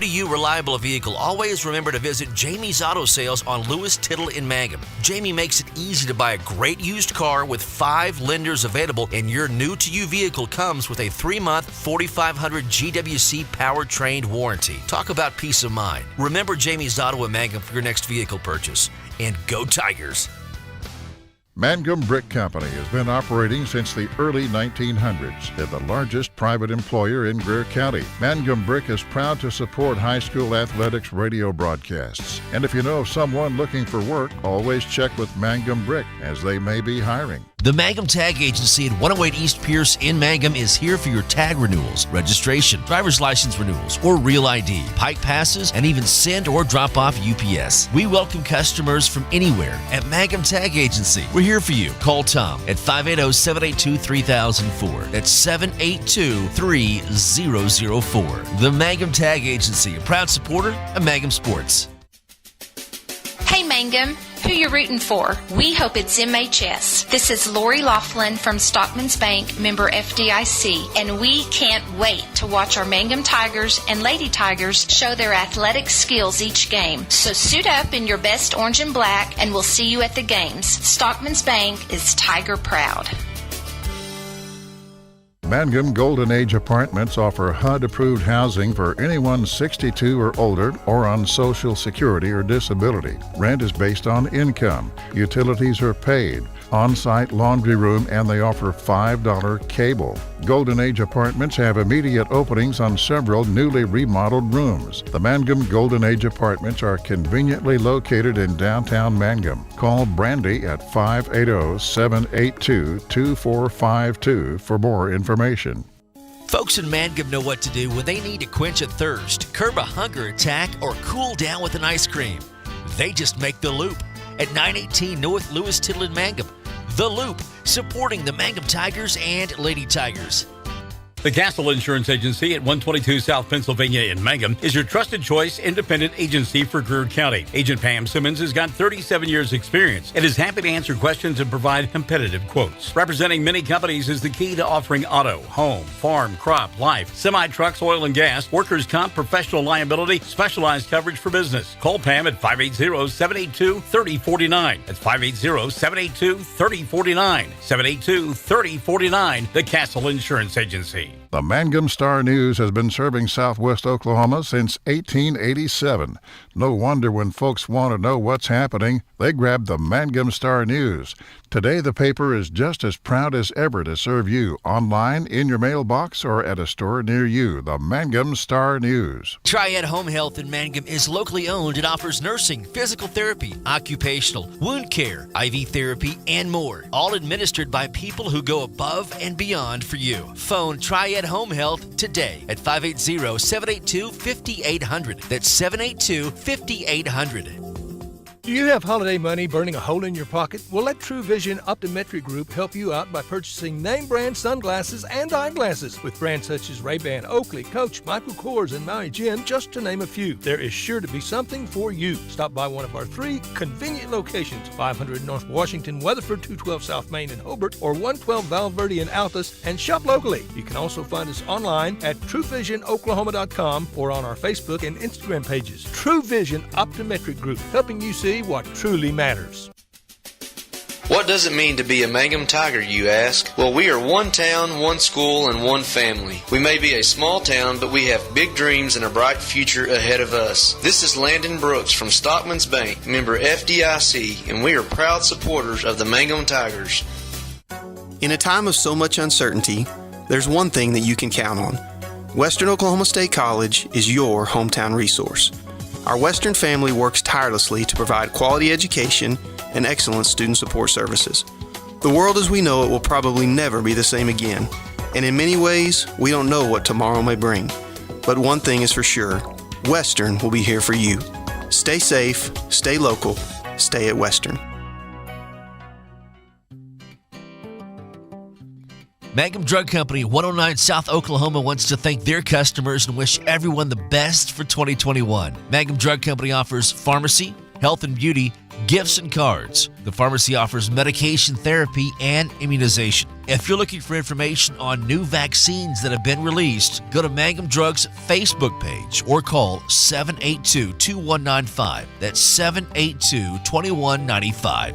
To you, reliable vehicle, always remember to visit Jamie's Auto Sales on Lewis Tittle in Mangum. Jamie makes it easy to buy a great used car with 5 lenders available, and your new-to-you vehicle comes with a 3-month 4,500 GWC powertrain warranty. Talk about peace of mind. Remember Jamie's Auto in Mangum for your next vehicle purchase. And go Tigers! Mangum Brick Company has been operating since the early 1900s. They're the largest private employer in Greer County. Mangum Brick is proud to support high school athletics radio broadcasts. And if you know of someone looking for work, always check with Mangum Brick, as they may be hiring. The Mangum Tag Agency at 108 East Pierce in Mangum is here for your tag renewals, registration, driver's license renewals, or real ID, pike passes, and even send or drop off UPS. We welcome customers from anywhere at Mangum Tag Agency. We're here for you. Call Tom at 580-782-3004. That's 782-3004. The Mangum Tag Agency, a proud supporter of Mangum Sports. Hey Mangum, who you rooting for? We hope it's MHS. This is Lori Laughlin from Stockman's Bank, member FDIC, and we can't wait to watch our Mangum Tigers and Lady Tigers show their athletic skills each game. So suit up in your best orange and black, and we'll see you at the games. Stockman's Bank is Tiger proud. Mangum Golden Age Apartments offer HUD-approved housing for anyone 62 or older or on Social Security or disability. Rent is based on income. Utilities are paid. On-site laundry room, and they offer $5 cable. Golden Age Apartments have immediate openings on several newly remodeled rooms. The Mangum Golden Age Apartments are conveniently located in downtown Mangum. Call Brandy at 580-782-2452 for more information. Folks in Mangum know what to do when they need to quench a thirst, curb a hunger attack, or cool down with an ice cream. They just make the Loop at 918 North Lewis Tittle in Mangum. The Loop, supporting the Mangum Tigers and Lady Tigers. The Castle Insurance Agency at 122 South Pennsylvania in Mangum is your trusted choice independent agency for Greer County. Agent Pam Simmons has got 37 years experience and is happy to answer questions and provide competitive quotes. Representing many companies is the key to offering auto, home, farm, crop, life, semi-trucks, oil and gas, workers' comp, professional liability, specialized coverage for business. Call Pam at 580-782-3049. That's 580-782-3049. 782-3049. The Castle Insurance Agency. The Mangum Star News has been serving southwest Oklahoma since 1887. No wonder when folks want to know what's happening, they grab the Mangum Star News. Today, the paper is just as proud as ever to serve you online, in your mailbox, or at a store near you. The Mangum Star News. Triad Home Health in Mangum is locally owned and offers nursing, physical therapy, occupational, wound care, IV therapy, and more. All administered by people who go above and beyond for you. Phone Triad Home Health today at 580-782-5800. That's 782-5800. Do you have holiday money burning a hole in your pocket? Well, let True Vision Optometric Group help you out by purchasing name brand sunglasses and eyeglasses with brands such as Ray-Ban, Oakley, Coach, Michael Kors, and Maui Jim, just to name a few. There is sure to be something for you. Stop by one of our 3 convenient locations, 500 North Washington, Weatherford, 212 South Main in Hobart, or 112 Val Verde in Altus, and shop locally. You can also find us online at TrueVisionOklahoma.com or on our Facebook and Instagram pages. True Vision Optometric Group, helping you see what truly matters. What does it mean to be a Mangum Tiger, you ask? Well, we are one town, one school, and one family. We may be a small town, but we have big dreams and a bright future ahead of us. This is Landon Brooks from Stockman's Bank, member FDIC, and we are proud supporters of the Mangum Tigers. In a time of so much uncertainty, there's one thing that you can count on. Western Oklahoma State College is your hometown resource. Our Western family works tirelessly to provide quality education and excellent student support services. The world as we know it will probably never be the same again, and in many ways, we don't know what tomorrow may bring. But one thing is for sure, Western will be here for you. Stay safe, stay local, stay at Western. Mangum Drug Company, 109 South Oklahoma, wants to thank their customers and wish everyone the best for 2021. Mangum Drug Company offers pharmacy, health and beauty, gifts and cards. The pharmacy offers medication therapy and immunization. If you're looking for information on new vaccines that have been released, go to Mangum Drugs Facebook page or call 782-2195. That's 782-2195.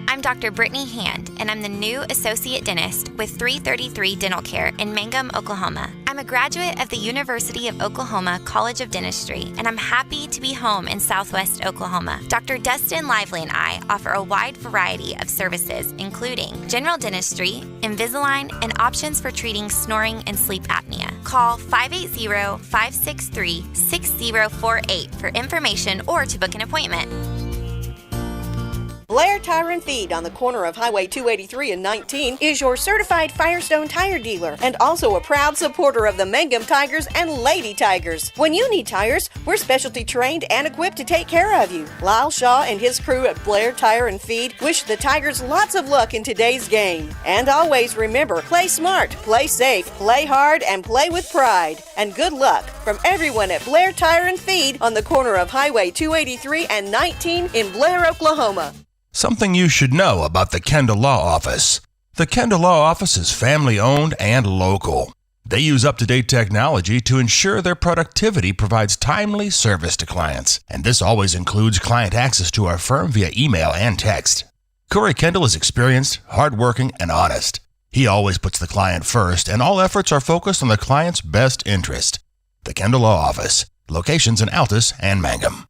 I'm Dr. Brittany Hand, and I'm the new Associate Dentist with 333 Dental Care in Mangum, Oklahoma. I'm a graduate of the University of Oklahoma College of Dentistry, and I'm happy to be home in Southwest Oklahoma. Dr. Dustin Lively and I offer a wide variety of services, including general dentistry, Invisalign, and options for treating snoring and sleep apnea. Call 580-563-6048 for information or to book an appointment. Blair Tire and Feed on the corner of Highway 283 and 19 is your certified Firestone tire dealer and also a proud supporter of the Mangum Tigers and Lady Tigers. When you need tires, we're specialty trained and equipped to take care of you. Lyle Shaw and his crew at Blair Tire and Feed wish the Tigers lots of luck in today's game. And always remember, play smart, play safe, play hard, and play with pride. And good luck from everyone at Blair Tire and Feed on the corner of Highway 283 and 19 in Blair, Oklahoma. Something you should know about the Kendall Law Office. The Kendall Law Office is family-owned and local. They use up-to-date technology to ensure their productivity provides timely service to clients, and this always includes client access to our firm via email and text. Corey Kendall is experienced, hardworking, and honest. He always puts the client first, and all efforts are focused on the client's best interest. The Kendall Law Office, locations in Altus and Mangum.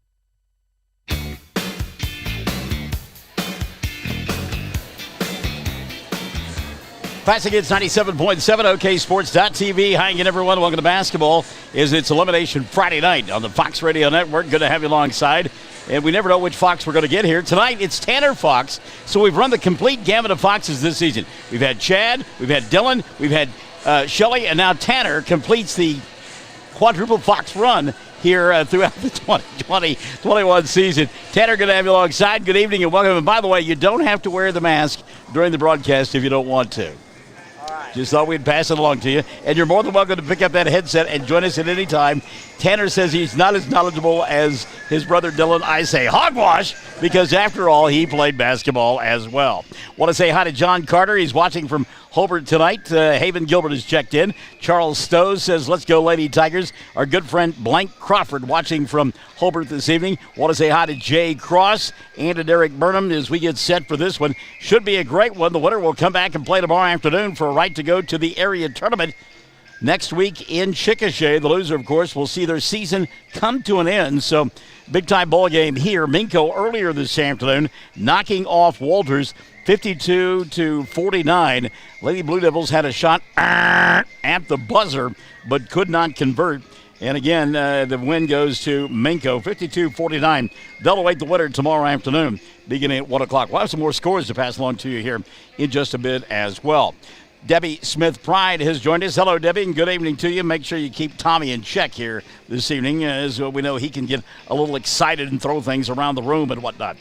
Classic Hits 97.7, OKSports.tv. Hi again, everyone. Welcome to basketball. It's Elimination Friday night on the Fox Radio Network. Good to have you alongside. And we never know which Fox we're going to get here. Tonight, it's Tanner Fox. So we've run the complete gamut of Foxes this season. We've had Chad, we've had Dylan, we've had Shelley, and now Tanner completes the quadruple Fox run here throughout the 2020-21 season. Tanner, good to have you alongside. Good evening and welcome. And by the way, you don't have to wear the mask during the broadcast if you don't want to. Just thought we'd pass it along to you. And you're more than welcome to pick up that headset and join us at any time. Tanner says he's not as knowledgeable as his brother Dylan. I say hogwash because, after all, he played basketball as well. Want to say hi to John Carter. He's watching from Hobart tonight. Haven Gilbert has checked in. Charles Stowe says, let's go, Lady Tigers. Our good friend Blank Crawford watching from Hobart this evening. Want to say hi to Jay Cross and to Derek Burnham as we get set for this one. Should be a great one. The winner will come back and play tomorrow afternoon for a right to go to the area tournament next week in Chickasha. The loser, of course, will see their season come to an end. So, big-time ball game here. Minko earlier this afternoon knocking off Walters 52-49. Lady Blue Devils had a shot at the buzzer, but could not convert. And again, the win goes to Minko, 52-49. They'll await the winner tomorrow afternoon, beginning at 1 o'clock. We'll have some more scores to pass along to you here in just a bit as well. Debbie Smith-Pride has joined us. Hello, Debbie, and good evening to you. Make sure you keep Tommy in check here this evening, as we know he can get a little excited and throw things around the room and whatnot.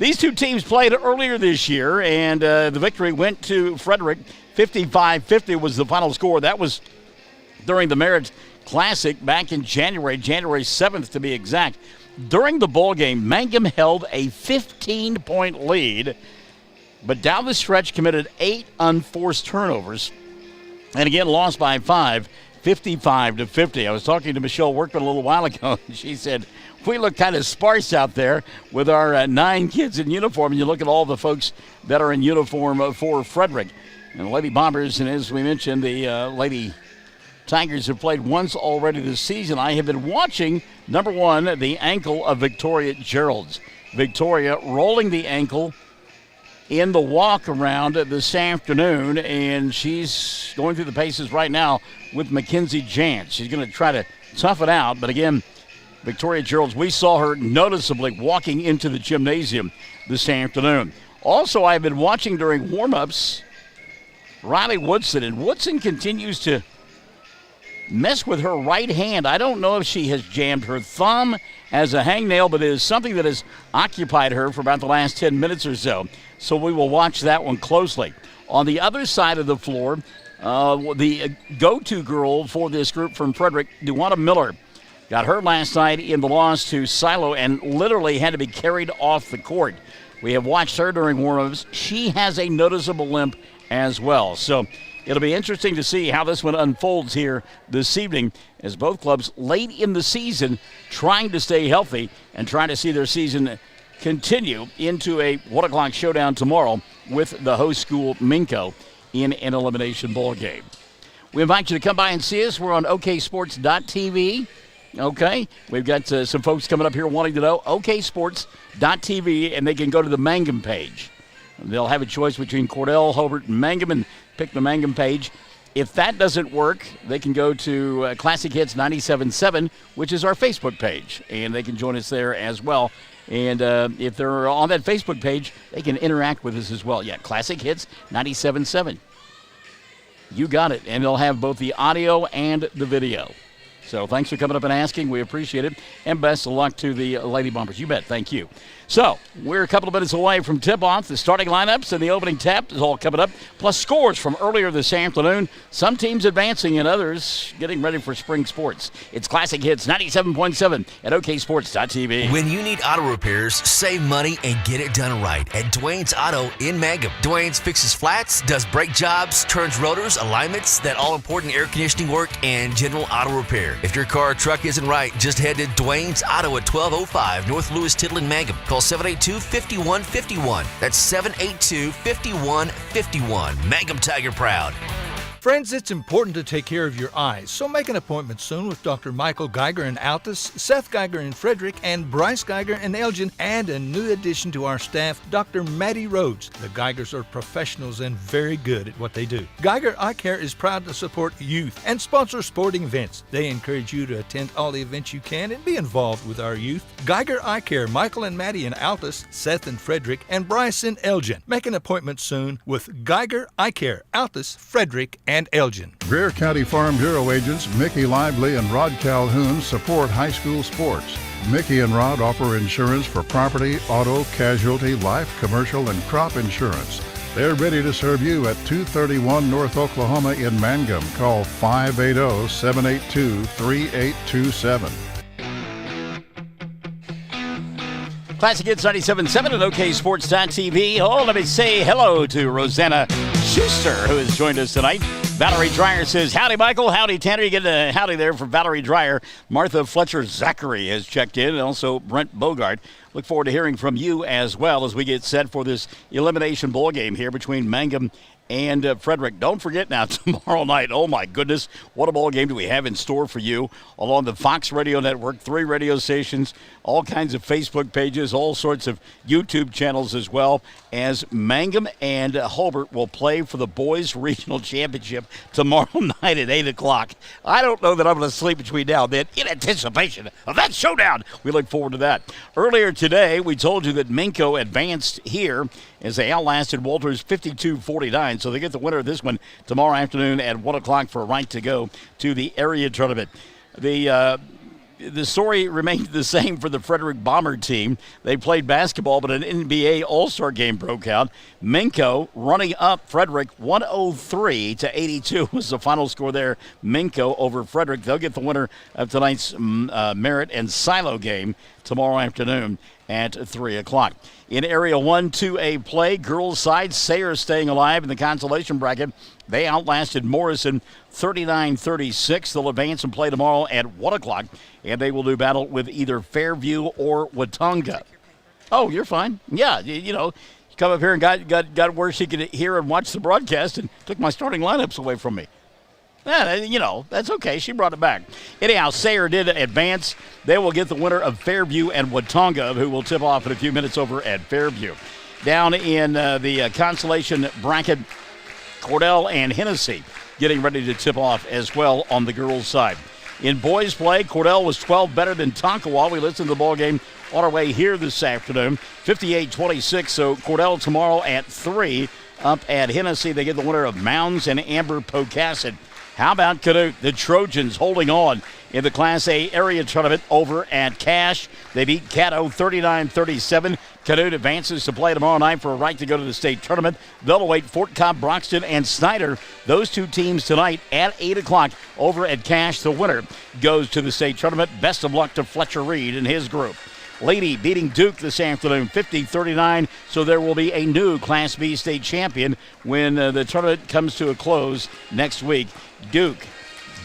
These two teams played earlier this year, and the victory went to Frederick. 55-50 was the final score. That was during the Merritt Classic back in January 7th to be exact. During the ball game, Mangum held a 15-point lead, but down the stretch committed 8 unforced turnovers, and again lost by 5, 55-50. I was talking to Michelle Workman a little while ago, and she said, we look kind of sparse out there with our 9 kids in uniform, and you look at all the folks that are in uniform for Frederick. And the Lady Bombers, and as we mentioned, the Lady Tigers have played once already this season. I have been watching, number one, the ankle of Victoria Gerald's. Victoria rolling the ankle in the walk around this afternoon, and she's going through the paces right now with Mackenzie Jantz. She's going to try to tough it out, but again, Victoria Gerald's, we saw her noticeably walking into the gymnasium this afternoon. Also, I've been watching during warm-ups Riley Woodson, and Woodson continues to mess with her right hand. I don't know if she has jammed her thumb as a hangnail, but it is something that has occupied her for about the last 10 minutes or so. So we will watch that one closely. On the other side of the floor, the go-to girl for this group from Frederick, Duana Miller, got hurt last night in the loss to Silo and literally had to be carried off the court. We have watched her during warm-ups. She has a noticeable limp as well. So it'll be interesting to see how this one unfolds here this evening as both clubs late in the season trying to stay healthy and trying to see their season continue into a 1 o'clock showdown tomorrow with the host school Minco in an elimination bowl game. We invite you to come by and see us. We're on oksports.tv. Okay, we've got some folks coming up here wanting to know oksports.tv, and they can go to the Mangum page. They'll have a choice between Cordell, Hobart, and Mangum, and pick the Mangum page. If that doesn't work, they can go to Classic Hits 97.7, which is our Facebook page, and they can join us there as well. And if they're on that Facebook page, they can interact with us as well. Yeah, Classic Hits 97.7. You got it, and they'll have both the audio and the video. So thanks for coming up and asking. We appreciate it. And best of luck to the Lady Bombers. You bet. Thank you. So we're a couple of minutes away from tip-off. The starting lineups and the opening tap is all coming up, plus scores from earlier this afternoon. Some teams advancing and others getting ready for spring sports. It's Classic Hits 97.7 at oksports.tv. When you need auto repairs, save money and get it done right at Dwayne's Auto in Mangum. Dwayne's fixes flats, does brake jobs, turns rotors, alignments, that all-important air conditioning work, and general auto repair. If your car or truck isn't right, just head to Dwayne's Auto at 1205 North Lewis Tittle in Mangum. Call 782-5151. That's 782-5151. Mangum Tiger proud. Friends, it's important to take care of your eyes, so make an appointment soon with Dr. Michael Geiger in Altus, Seth Geiger in Frederick, and Bryce Geiger in Elgin, and a new addition to our staff, Dr. Maddie Rhodes. The Geigers are professionals and very good at what they do. Geiger Eye Care is proud to support youth and sponsor sporting events. They encourage you to attend all the events you can and be involved with our youth. Geiger Eye Care, Michael and Maddie in Altus, Seth in Frederick, and Bryce in Elgin. Make an appointment soon with Geiger Eye Care, Altus, Frederick, and Elgin. Greer County Farm Bureau agents Mickey Lively and Rod Calhoun support high school sports. Mickey and Rod offer insurance for property, auto, casualty, life, commercial, and crop insurance. They're ready to serve you at 231 North Oklahoma in Mangum. Call 580-782-3827. Classic Hits 97.7 at oksports.tv. Oh, let me say hello to Rosanna Schuster, who has joined us tonight. Valerie Dreyer says, howdy, Michael. Howdy, Tanner. You get a howdy there from Valerie Dreyer. Martha Fletcher-Zachary has checked in, and also Brent Bogart. Look forward to hearing from you as well as we get set for this elimination bowl game here between Mangum and Frederick. Don't forget now, tomorrow night, oh my goodness, what a ball game do we have in store for you along the Fox Radio Network, 3 radio stations, all kinds of Facebook pages, all sorts of YouTube channels as well, as Mangum and Hobart will play for the Boys Regional Championship tomorrow night at 8 o'clock. I don't know that I'm going to sleep between now and then in anticipation of that showdown. We look forward to that. Earlier today, we told you that Minco advanced here as they outlasted Walters 52-49. So they get the winner of this one tomorrow afternoon at 1 o'clock for a right to go to the area tournament. The story remained the same for the Frederick Bomber team. They played basketball, but an NBA All-Star game broke out. Minco running up Frederick 103-82 was the final score there. Minco over Frederick. They'll get the winner of tonight's Merritt and Silo game tomorrow afternoon at 3 o'clock. In Area 1-2A play, girls side, Sayre staying alive in the consolation bracket. They outlasted Morrison 39-36. They'll advance and play tomorrow at 1 o'clock, and they will do battle with either Fairview or Watonga. Oh, you're fine. Yeah, you know, you come up here and got where she could hear and watch the broadcast and took my starting lineups away from me. Yeah, you know, that's okay. She brought it back. Anyhow, Sayre did advance. They will get the winner of Fairview and Watonga, who will tip off in a few minutes over at Fairview. Down in the consolation bracket, Cordell and Hennessy getting ready to tip off as well on the girls' side. In boys' play, Cordell was 12 better than Tonkawa. We listened to the ball game on our way here this afternoon, 58-26. So Cordell tomorrow at 3 up at Hennessy. They get the winner of Mounds and Amber Pocasset. How about Canute? The Trojans holding on in the Class A area tournament over at Cache. They beat Caddo 39-37. Canute advances to play tomorrow night for a right to go to the state tournament. They'll await Fort Cobb, Broxton, and Snyder. Those two teams tonight at 8 o'clock over at Cache. The winner goes to the state tournament. Best of luck to Fletcher Reed and his group. Lady beating Duke this afternoon, 50-39, so there will be a new Class B state champion when the tournament comes to a close next week. Duke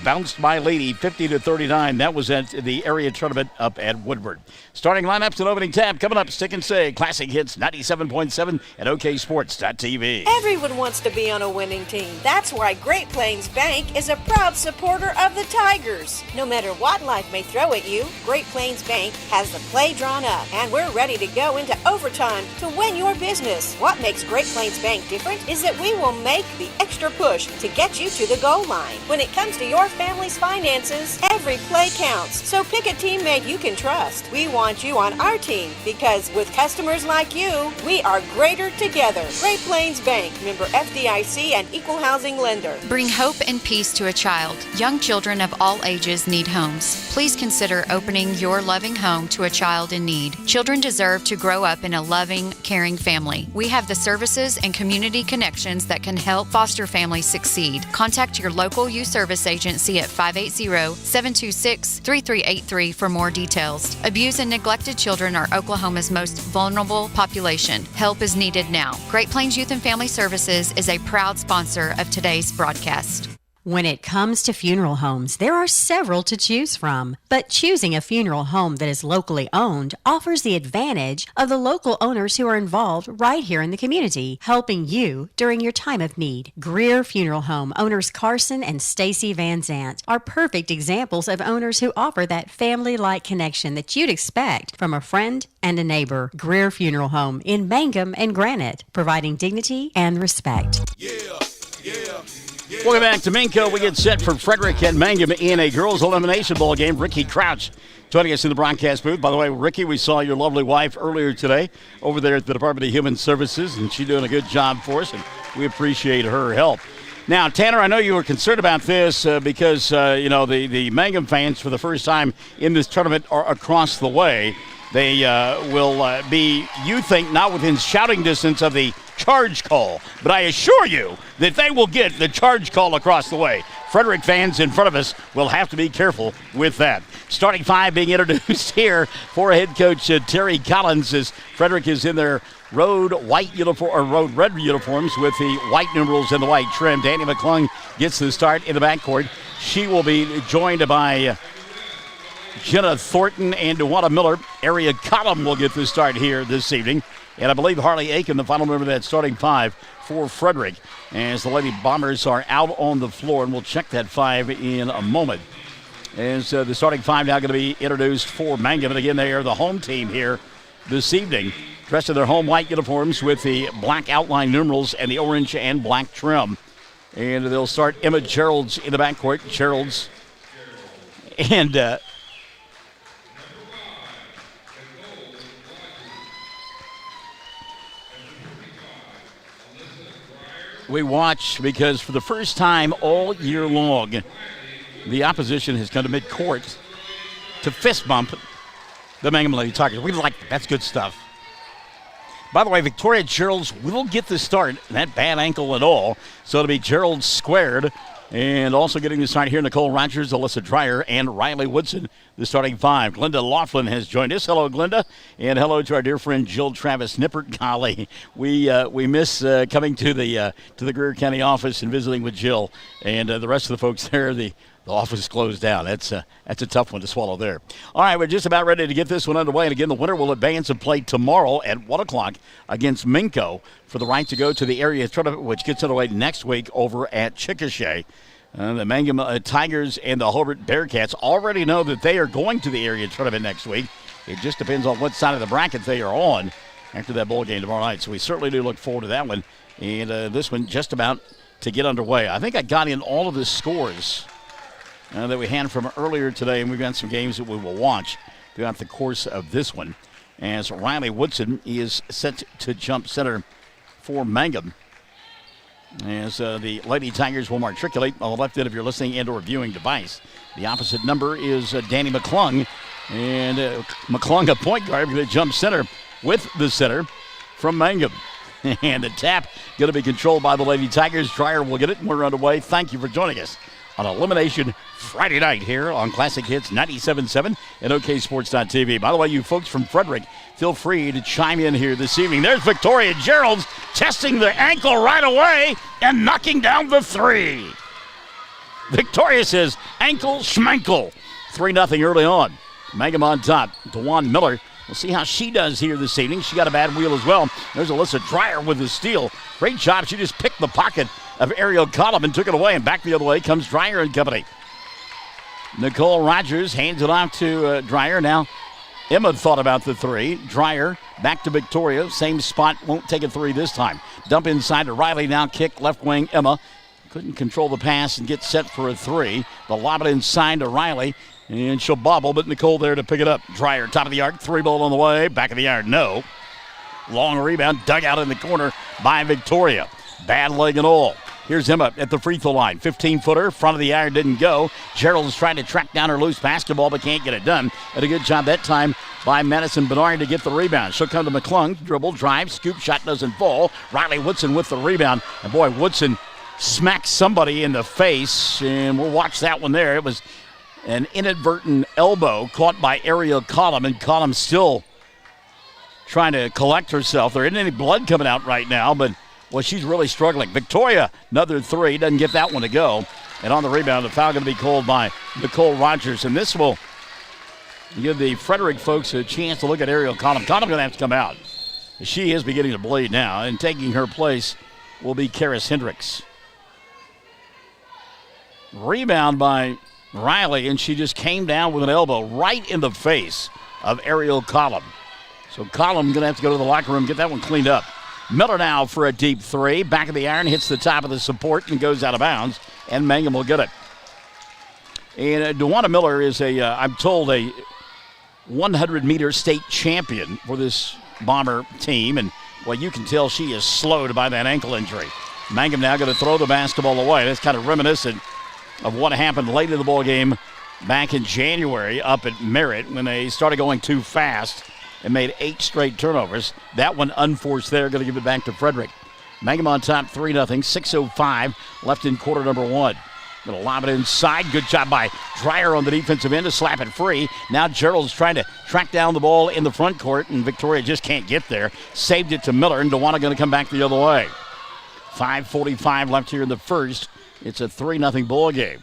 bounced by Lady 50-39. That was at the area tournament up at Woodward. Starting lineups and opening tab coming up. Stick and Say, Classic Hits 97.7 at OKSports.tv. Everyone wants to be on a winning team. That's why Great Plains Bank is a proud supporter of the Tigers. No matter what life may throw at you, Great Plains Bank has the play drawn up, and we're ready to go into overtime to win your business. What makes Great Plains Bank different is that we will make the extra push to get you to the goal line. When it comes to your family's finances, every play counts. So pick a teammate you can trust. We want you on our team because with customers like you, we are greater together. Great Plains Bank, member FDIC and equal housing lender. Bring hope and peace to a child. Young children of all ages need homes. Please consider opening your loving home to a child in need. Children deserve to grow up in a loving, caring family. We have the services and community connections that can help foster families succeed. Contact your local youth service agency at 580-726-3383 for more details. Abused and neglected children are Oklahoma's most vulnerable population. Help is needed now. Great Plains Youth and Family Services is a proud sponsor of today's broadcast. When it comes to funeral homes, there are several to choose from. But choosing a funeral home that is locally owned offers the advantage of the local owners who are involved right here in the community, helping you during your time of need. Greer Funeral Home owners Carson and Stacy Van Zant are perfect examples of owners who offer that family-like connection that you'd expect from a friend and a neighbor. Greer Funeral Home in Mangum and Granite, providing dignity and respect. Welcome back to Minco. We get set for Frederick and Mangum in a girls' elimination bowl game. Ricky Crouch joining us in the broadcast booth. By the way, Ricky, we saw your lovely wife earlier today over there at the Department of Human Services, and she's doing a good job for us, and we appreciate her help. Now, Tanner, I know you were concerned about this because, the Mangum fans for the first time in this tournament are across the way. They will be, you think, not within shouting distance of the charge call, but I assure you that they will get the charge call across the way. Frederick fans in front of us will have to be careful with that. Starting five being introduced here for head coach Terry Collins as Frederick is in their road white uniform or road red uniforms with the white numerals and the white trim. Danny McClung gets the start in the backcourt. She will be joined by Jenna Thornton and Dewana Miller. Area Column will get the start here this evening. And I believe Harley Aiken, the final member of that starting five for Frederick, as the Lady Bombers are out on the floor. And we'll check that five in a moment. As the starting five now going to be introduced for Mangum. And again, they are the home team here this evening, dressed in their home white uniforms with the black outline numerals and the orange and black trim. And they'll start Emma Geralds in the backcourt. Geralds and we watch because for the first time all year long, the opposition has come to midcourt to fist bump the Mangum Lady Tigers. We like that. That's good stuff. By the way, Victoria Geralds will get the start. That bad ankle at all. So it'll be Geralds squared. And also getting the start here, Nicole Rogers, Alyssa Dreyer, and Riley Woodson, the starting five. Glenda Laughlin has joined us. Hello, Glenda. And hello to our dear friend Jill Travis Nippert. Golly, we miss coming to the Greer County office and visiting with Jill. And the rest of the folks there, the office closed down. That's a tough one to swallow there. All right, we're just about ready to get this one underway. And again, the winner will advance and play tomorrow at 1 o'clock against Minco for the right to go to the area tournament, which gets underway next week over at Chickasha. The Mangum Tigers and the Hobart Bearcats already know that they are going to the area tournament next week. It just depends on what side of the bracket they are on after that bowl game tomorrow night. So we certainly do look forward to that one. And this one just about to get underway. I think I got in all of the scores that we had from earlier today, and we've got some games that we will watch throughout the course of this one. As Riley Woodson is set to jump center for Mangum. as the Lady Tigers will matriculate on the left end of your listening and or viewing device. The opposite number is Danny McClung. And McClung, a point guard, going to jump center with the center from Mangum. And the tap going to be controlled by the Lady Tigers. Dreyer will get it, and we're underway. Thank you for joining us on Elimination Friday night here on Classic Hits 97.7 and OKSports.tv. By the way, you folks from Frederick, feel free to chime in here this evening. There's Victoria Gerald's testing the ankle right away and knocking down the three. Victoria says ankle schmankle. 3-0 early on. Mangum on top. DeJuan Miller. We'll see how she does here this evening. She got a bad wheel as well. There's Alyssa Dreyer with the steal. Great job. She just picked the pocket of Ariel Collum and took it away. And back the other way comes Dreyer and company. Nicole Rogers hands it off to Dreyer. Now Emma thought about the three. Dreyer back to Victoria. Same spot. Won't take a three this time. Dump inside to Riley. Now kick left wing. Emma couldn't control the pass and get set for a three. They'll lob it inside to Riley. And she'll bobble, but Nicole there to pick it up. Dreyer, top of the arc, three ball on the way. Back of the yard, no. Long rebound, dug out in the corner by Victoria. Bad leg and all. Here's Emma at the free throw line. 15-footer, front of the iron didn't go. Gerald's trying to track down her loose basketball, but can't get it done. And a good job that time by Madison Bernard to get the rebound. She'll come to McClung, dribble, drive, scoop, shot doesn't fall. Riley Woodson with the rebound. And boy, Woodson smacks somebody in the face, and we'll watch that one there. It was an inadvertent elbow caught by Ariel Collum, and Collum still trying to collect herself. There isn't any blood coming out right now, but well, she's really struggling. Victoria, another three, doesn't get that one to go. And on the rebound, the foul going to be called by Nicole Rogers, and this will give the Frederick folks a chance to look at Ariel Collum. Collum going to have to come out. She is beginning to bleed now, and taking her place will be Karis Hendricks. Rebound by Riley, and she just came down with an elbow right in the face of Ariel Collum. So Collum going to have to go to the locker room, get that one cleaned up. Miller now for a deep three. Back of the iron, hits the top of the support and goes out of bounds, and Mangum will get it. And DeJuan Miller is I'm told, a 100-meter state champion for this Bomber team, and well, you can tell she is slowed by that ankle injury. Mangum now going to throw the basketball away. That's kind of reminiscent of what happened late in the ball game back in January up at Merritt when they started going too fast and made 8 straight turnovers. That one unforced there, going to give it back to Frederick. Mangum on top 3-0, 6:05 left in quarter number 1. Going to lob it inside. Good job by Dreyer on the defensive end to slap it free. Now Gerald's trying to track down the ball in the front court, and Victoria just can't get there. Saved it to Miller, and DeJuan going to come back the other way. 5:45 left here in the first. It's a 3-0 ball game.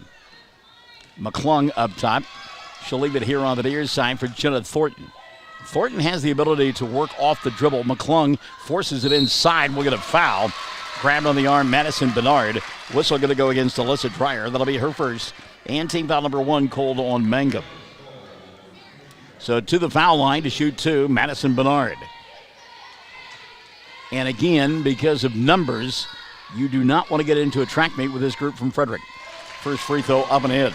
McClung up top. She'll leave it here on the near side for Jenna Thornton. Thornton has the ability to work off the dribble. McClung forces it inside. We'll get a foul. Grabbed on the arm, Madison Bernard. Whistle going to go against Alyssa Dreyer. That'll be her first. And team foul number 1 called on Mangum. So to the foul line to shoot 2, Madison Bernard. And again, because of numbers, you do not want to get into a track meet with this group from Frederick. First free throw up and in.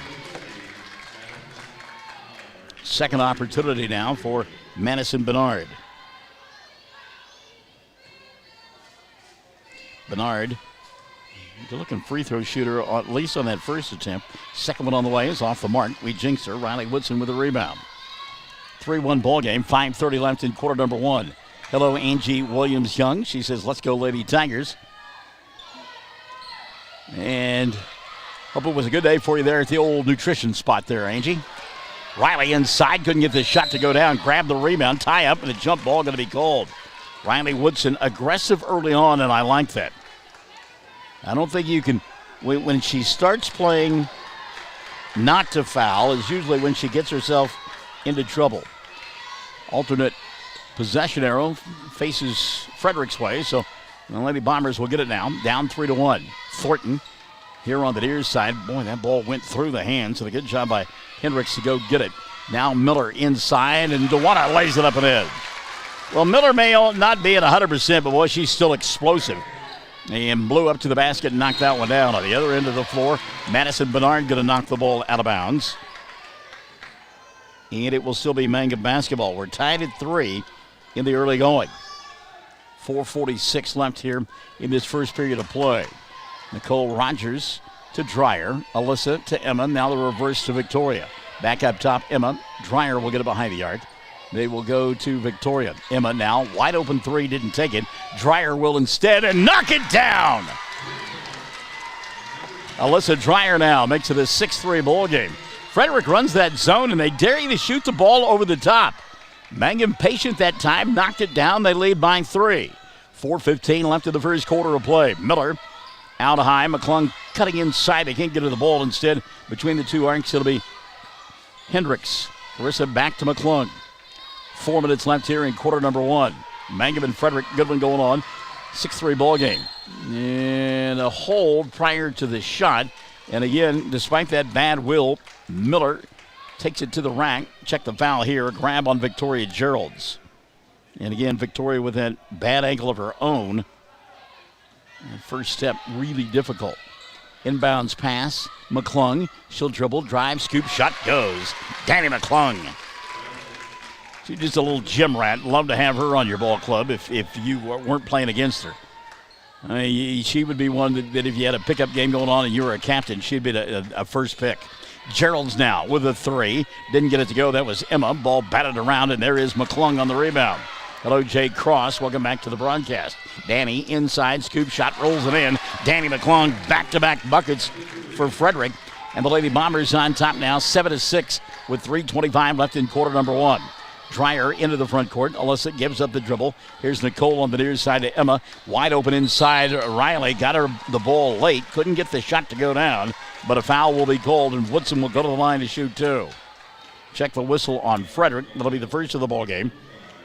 Second opportunity now for Madison Bernard. Bernard, good looking free throw shooter, at least on that first attempt. Second one on the way is off the mark. We jinx her. Riley Woodson with a rebound. 3-1 ball game. 5:30 left in quarter number 1. Hello, Angie Williams-Young. She says, let's go, Lady Tigers. And hope it was a good day for you there at the old nutrition spot there, Angie. Riley inside, couldn't get the shot to go down. Grabbed the rebound, tie up, and the jump ball going to be called. Riley Woodson aggressive early on, and I like that. I don't think you can, when she starts playing not to foul is usually when she gets herself into trouble. Alternate possession arrow faces Frederick's way, so the Lady Bombers will get it now. Down 3-1. Thornton here on the near side. Boy, that ball went through the hands, so a good job by Hendricks to go get it. Now Miller inside, and DeJuan lays it up and in. Well, Miller may not be at 100%, but boy, she's still explosive. And blew up to the basket and knocked that one down. On the other end of the floor, Madison Bernard going to knock the ball out of bounds. And it will still be Mangum basketball. We're tied at 3 in the early going. 4:46 left here in this first period of play. Nicole Rogers to Dreyer. Alyssa to Emma. Now the reverse to Victoria. Back up top, Emma. Dreyer will get it behind the arc. They will go to Victoria. Emma now, wide open three, didn't take it. Dreyer will instead and knock it down. Alyssa Dreyer now makes it a 6-3 ball game. Frederick runs that zone, and they dare you to shoot the ball over the top. Mangum patient that time, knocked it down. They lead by 3. 4:15 left in the first quarter of play. Miller out high. McClung cutting inside. They can't get to the ball. Instead, between the two arcs, it'll be Hendricks. Carissa back to McClung. 4 minutes left here in quarter number 1. Mangum and Frederick, good one going on. 6-3 ball game. And a hold prior to the shot. And again, despite that bad will, Miller takes it to the rack. Check the foul here. A grab on Victoria Gerald's. And again, Victoria with that bad ankle of her own. And first step really difficult. Inbounds pass. McClung. She'll dribble, drive, scoop, shot goes. Danny McClung. She's just a little gym rat. Love to have her on your ball club if you weren't playing against her. She would be one that if you had a pickup game going on and you were a captain, she'd be a first pick. Gerald's now with a 3. Didn't get it to go. That was Emma. Ball batted around, and there is McClung on the rebound. Hello, Jay Cross. Welcome back to the broadcast. Danny inside, scoop shot, rolls it in. Danny McClung, back-to-back buckets for Frederick. And the Lady Bombers on top now, 7-6 with 3:25 left in quarter number 1. Dreyer into the front court. Alyssa gives up the dribble. Here's Nicole on the near side to Emma. Wide open inside. Riley got her the ball late. Couldn't get the shot to go down, but a foul will be called, and Woodson will go to the line to shoot 2. Check the whistle on Frederick. That'll be the first of the ball game.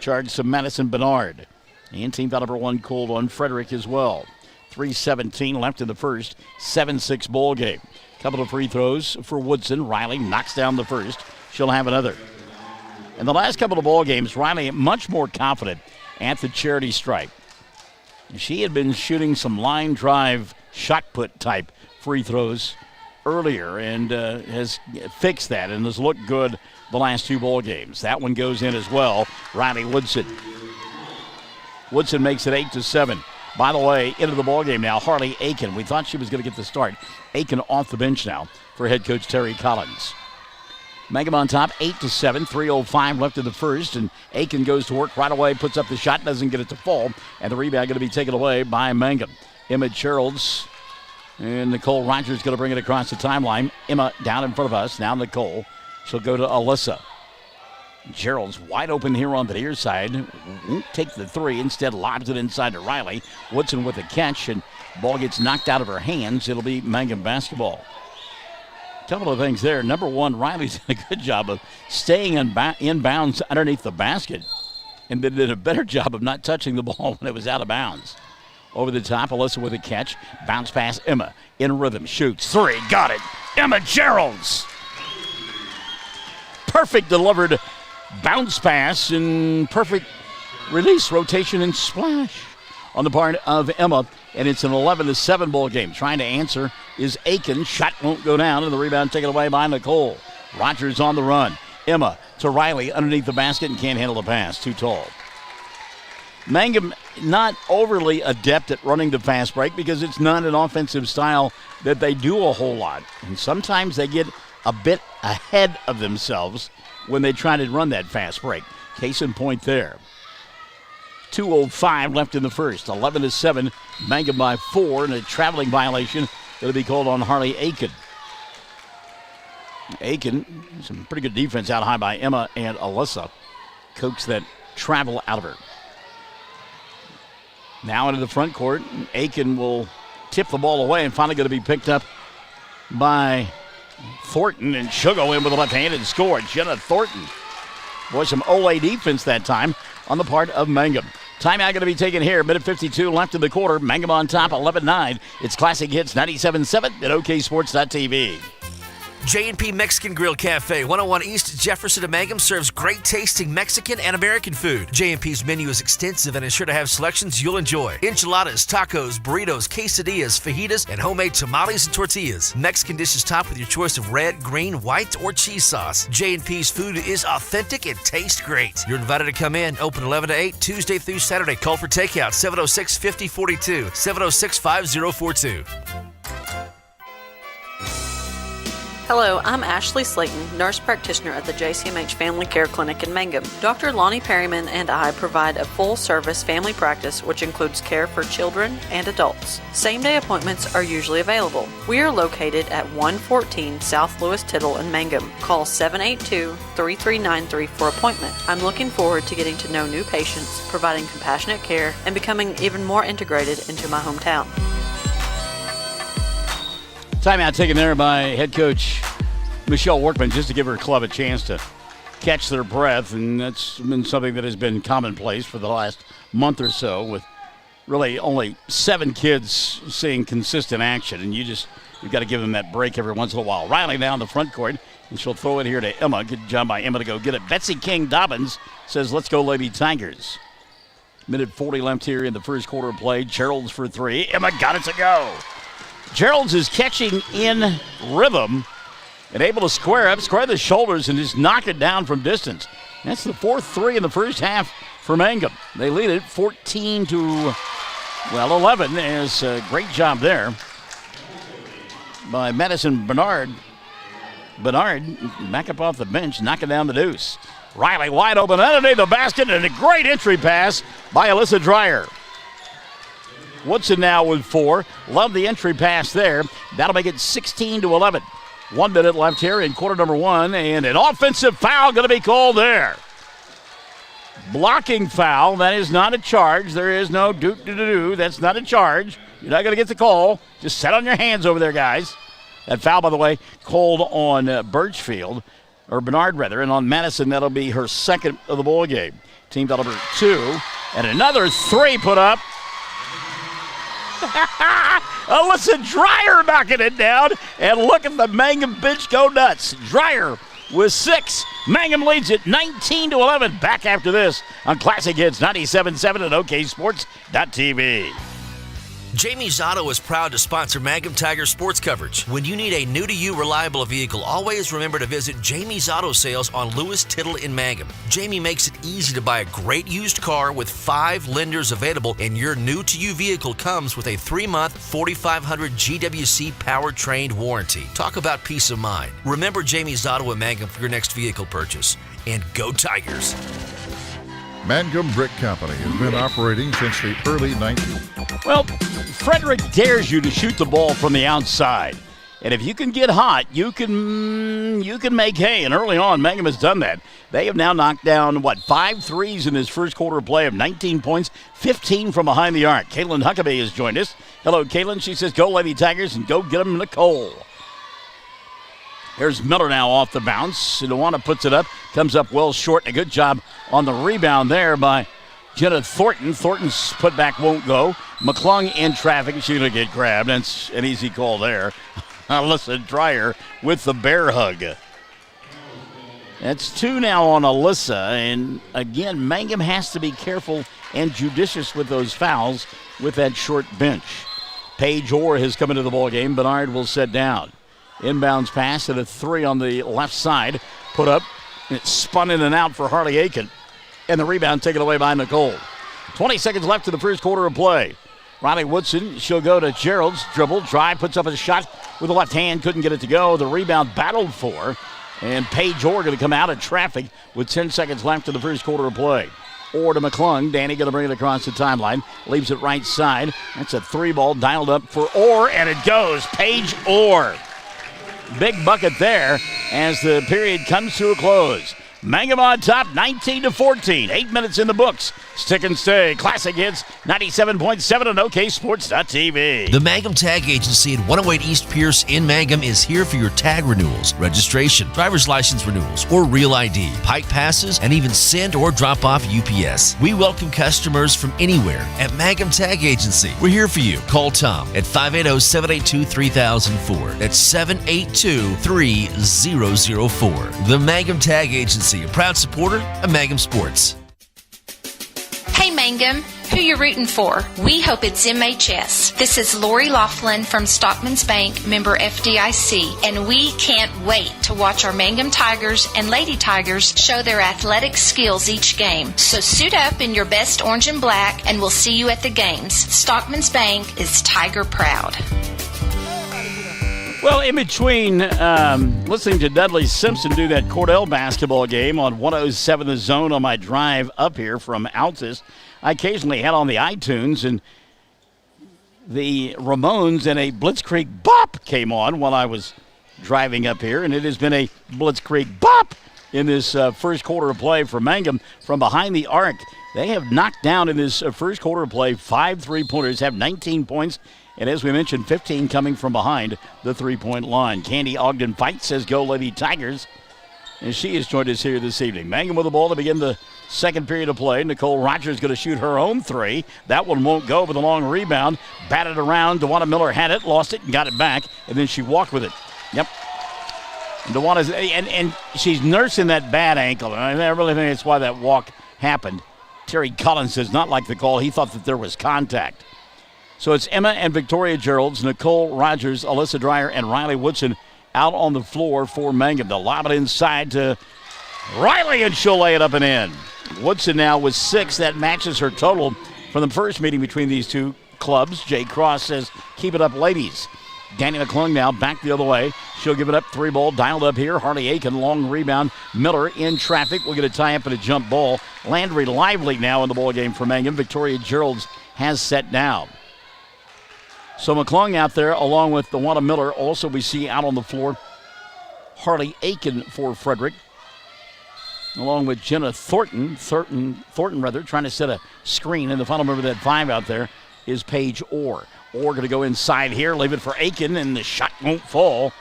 Charge to Madison Bernard. And team foul number 1 called on Frederick as well. 3:17 left in the first. 7-6 ball game. Couple of free throws for Woodson. Riley knocks down the first. She'll have another. In the last couple of ball games, Riley much more confident at the charity stripe. She had been shooting some line drive, shot put type free throws earlier and has fixed that and has looked good the last 2 ball games. That one goes in as well. Riley Woodson. Woodson makes it 8-7. By the way, into the ball game now, Harley Aiken. We thought she was going to get the start. Aiken off the bench now for head coach Terry Collins. Mangum on top, 8-7, 3:05 left in the first, and Aiken goes to work right away, puts up the shot, doesn't get it to fall, and the rebound going to be taken away by Mangum. Emma Gerald's and Nicole Rogers going to bring it across the timeline. Emma down in front of us, now Nicole. She'll go to Alyssa. Gerald's wide open here on the near side. Won't take the 3, instead lobs it inside to Riley. Woodson with a catch, and ball gets knocked out of her hands. It'll be Mangum basketball. Couple of things there. Number 1, Riley's did a good job of staying in bounds underneath the basket, and they did a better job of not touching the ball when it was out of bounds. Over the top, Alyssa with a catch. Bounce pass, Emma in rhythm. Shoots 3. Got it. Emma Gerald's. Perfect delivered bounce pass and perfect release, rotation, and splash on the part of Emma. And it's an 11-7 ball game. Trying to answer is Aiken. Shot won't go down, and the rebound taken away by Nicole. Rogers on the run. Emma to Riley underneath the basket and can't handle the pass. Too tall. Mangum not overly adept at running the fast break because it's not an offensive style that they do a whole lot. And sometimes they get a bit ahead of themselves when they try to run that fast break. Case in point there. 2:05 left in the first. 11-7. Mangum by 4, and a traveling violation going to be called on Harley Aiken. Aiken, some pretty good defense out high by Emma and Alyssa. Coax that travel out of her. Now into the front court. Aiken will tip the ball away and finally going to be picked up by Thornton, and she'll go in with a left hand and score. Jenna Thornton. Boy, some Olay defense that time on the part of Mangum. Timeout going to be taken here. Minute 52 left in the quarter. Mangum on top, 11-9. It's Classic Hits 97.7 at OKSports.tv. J&P Mexican Grill Cafe, 101 East Jefferson and Mangum, serves great tasting Mexican and American food. J&P's menu is extensive and is sure to have selections you'll enjoy. Enchiladas, tacos, burritos, quesadillas, fajitas, and homemade tamales and tortillas. Mexican dishes topped with your choice of red, green, white, or cheese sauce. J&P's food is authentic and tastes great. You're invited to come in. Open 11 to 8, Tuesday through Saturday. Call for takeout, 706-5042, 706-5042. Hello, I'm Ashley Slayton, nurse practitioner at the JCMH Family Care Clinic in Mangum. Dr. Lonnie Perryman and I provide a full-service family practice which includes care for children and adults. Same-day appointments are usually available. We are located at 114 South Lewis Tittle in Mangum. Call 782-3393 for appointment. I'm looking forward to getting to know new patients, providing compassionate care, and becoming even more integrated into my hometown. Timeout taken there by head coach Michelle Workman just to give her club a chance to catch their breath, and that's been something that has been commonplace for the last month or so, with really only 7 kids seeing consistent action, and you've got to give them that break every once in a while. Riley now in the front court, and she'll throw it here to Emma. Good job by Emma to go get it. Betsy King Dobbins says, let's go Lady Tigers. Minute 40 left here in the first quarter of play. Gerald's for 3. Emma got it to go. Gerald's is catching in rhythm and able to square the shoulders, and just knock it down from distance. That's the 4th 3 in the first half for Mangum. They lead it 14-11. There's a great job there by Madison Bernard. Bernard back up off the bench, knocking down the deuce. Riley wide open underneath the basket, and a great entry pass by Alyssa Dreyer. Woodson now with 4. Love the entry pass there. That'll make it 16-11. 1 minute left here in quarter number 1, and an offensive foul going to be called there. Blocking foul. That is not a charge. There is no do-do-do-do. That's not a charge. You're not going to get the call. Just sit on your hands over there, guys. That foul, by the way, called on Birchfield, or Bernard rather, and on Madison, that'll be her 2nd of the ball game. Team foul number 2, and another 3 put up. Alyssa Dreyer knocking it down, and look at the Mangum bench go nuts. Dreyer with 6. Mangum leads it 19-11. Back after this on Classic Hits 97.7 and OKSports.tv. Jamie's Auto is proud to sponsor Mangum Tiger sports coverage. When you need a new-to-you reliable vehicle, always remember to visit Jamie's Auto Sales on Lewis Tittle in Mangum. Jamie makes it easy to buy a great used car with 5 lenders available, and your new-to-you vehicle comes with a 3-month 4,500 GWC powertrain warranty. Talk about peace of mind. Remember Jamie's Auto in Mangum for your next vehicle purchase. And go Tigers! Mangum Brick Company has been operating since the early 19th. Well, Frederick dares you to shoot the ball from the outside. And if you can get hot, you can make hay. And early on, Mangum has done that. They have now knocked down, 5 threes in this first quarter of play of 19 points, 15 from behind the arc. Caitlin Huckabee has joined us. Hello, Caitlin. She says, go Lady Tigers and go get them in the coal. Here's Miller now off the bounce. Nuwana puts it up. Comes up well short. A good job on the rebound there by Jenna Thornton. Thornton's putback won't go. McClung in traffic. She's going to get grabbed. That's an easy call there. Alyssa Dreyer with the bear hug. That's 2 now on Alyssa. And again, Mangum has to be careful and judicious with those fouls with that short bench. Paige Orr has come into the ball game. Bernard will sit down. Inbounds pass and a 3 on the left side. Put up. It's spun in and out for Harley Aiken. And the rebound taken away by Nicole. 20 seconds left in the first quarter of play. Riley Woodson, she'll go to Gerald's dribble. Drive, puts up a shot with the left hand. Couldn't get it to go. The rebound battled for. And Paige Orr going to come out of traffic with 10 seconds left in the first quarter of play. Orr to McClung. Danny going to bring it across the timeline. Leaves it right side. That's a 3 ball dialed up for Orr. And it goes. Paige Orr. Big bucket there as the period comes to a close. Mangum on top, 19-14. 8 minutes in the books. Stick and stay. Classic Hits, 97.7 on OKSports.tv. The Mangum Tag Agency at 108 East Pierce in Mangum is here for your tag renewals, registration, driver's license renewals, or real ID, pike passes, and even send or drop off UPS. We welcome customers from anywhere at Mangum Tag Agency. We're here for you. Call Tom at 580-782-3004. That's 782-3004. The Mangum Tag Agency, a proud supporter of Mangum Sports. Hey Mangum, who you rooting for? We hope it's MHS. This is Lori Laughlin from Stockman's Bank, member FDIC, and we can't wait to watch our Mangum Tigers and Lady Tigers show their athletic skills each game. So suit up in your best orange and black, and we'll see you at the games. Stockman's Bank is Tiger proud. Well, in between listening to Dudley Simpson do that Cordell basketball game on 107 The Zone on my drive up here from Altus, I occasionally had on the iTunes, and the Ramones and a Blitzkrieg Bop came on while I was driving up here, and it has been a Blitzkrieg Bop in this first quarter of play for Mangum from behind the arc. They have knocked down in this first quarter of play 5 3-pointers, have 19 points, and as we mentioned, 15 coming from behind the three-point line. Candy Ogden Fight says, "Go Lady Tigers," and she has joined us here this evening. Mangum with the ball to begin the second period of play. Nicole Rogers going to shoot her own three. That one won't go with a long rebound. Batted around. DeWanna Miller had it, lost it, and got it back, and then she walked with it. Yep. DeWanna's, and she's nursing that bad ankle, and I really think that's why that walk happened. Terry Collins says not like the call. He thought that there was contact. So it's Emma and Victoria Geralds, Nicole Rogers, Alyssa Dreyer, and Riley Woodson out on the floor for Mangum. They'll lob it inside to Riley, and she'll lay it up and in. Woodson now with 6. That matches her total from the first meeting between these two clubs. Jay Cross says, "Keep it up, ladies." Danny McClung now back the other way. She'll give it up. 3-ball dialed up here. Harley Aiken, long rebound. Miller in traffic. We'll get a tie-up and a jump ball. Landry Lively now in the ball game for Mangum. Victoria Geralds has set down. So McClung out there along with DeWanna Miller. Also we see out on the floor Harley Aiken for Frederick, along with Jenna Thornton trying to set a screen. And the final member of that 5 out there is Paige Orr. Orr going to go inside here, leave it for Aiken, and the shot won't fall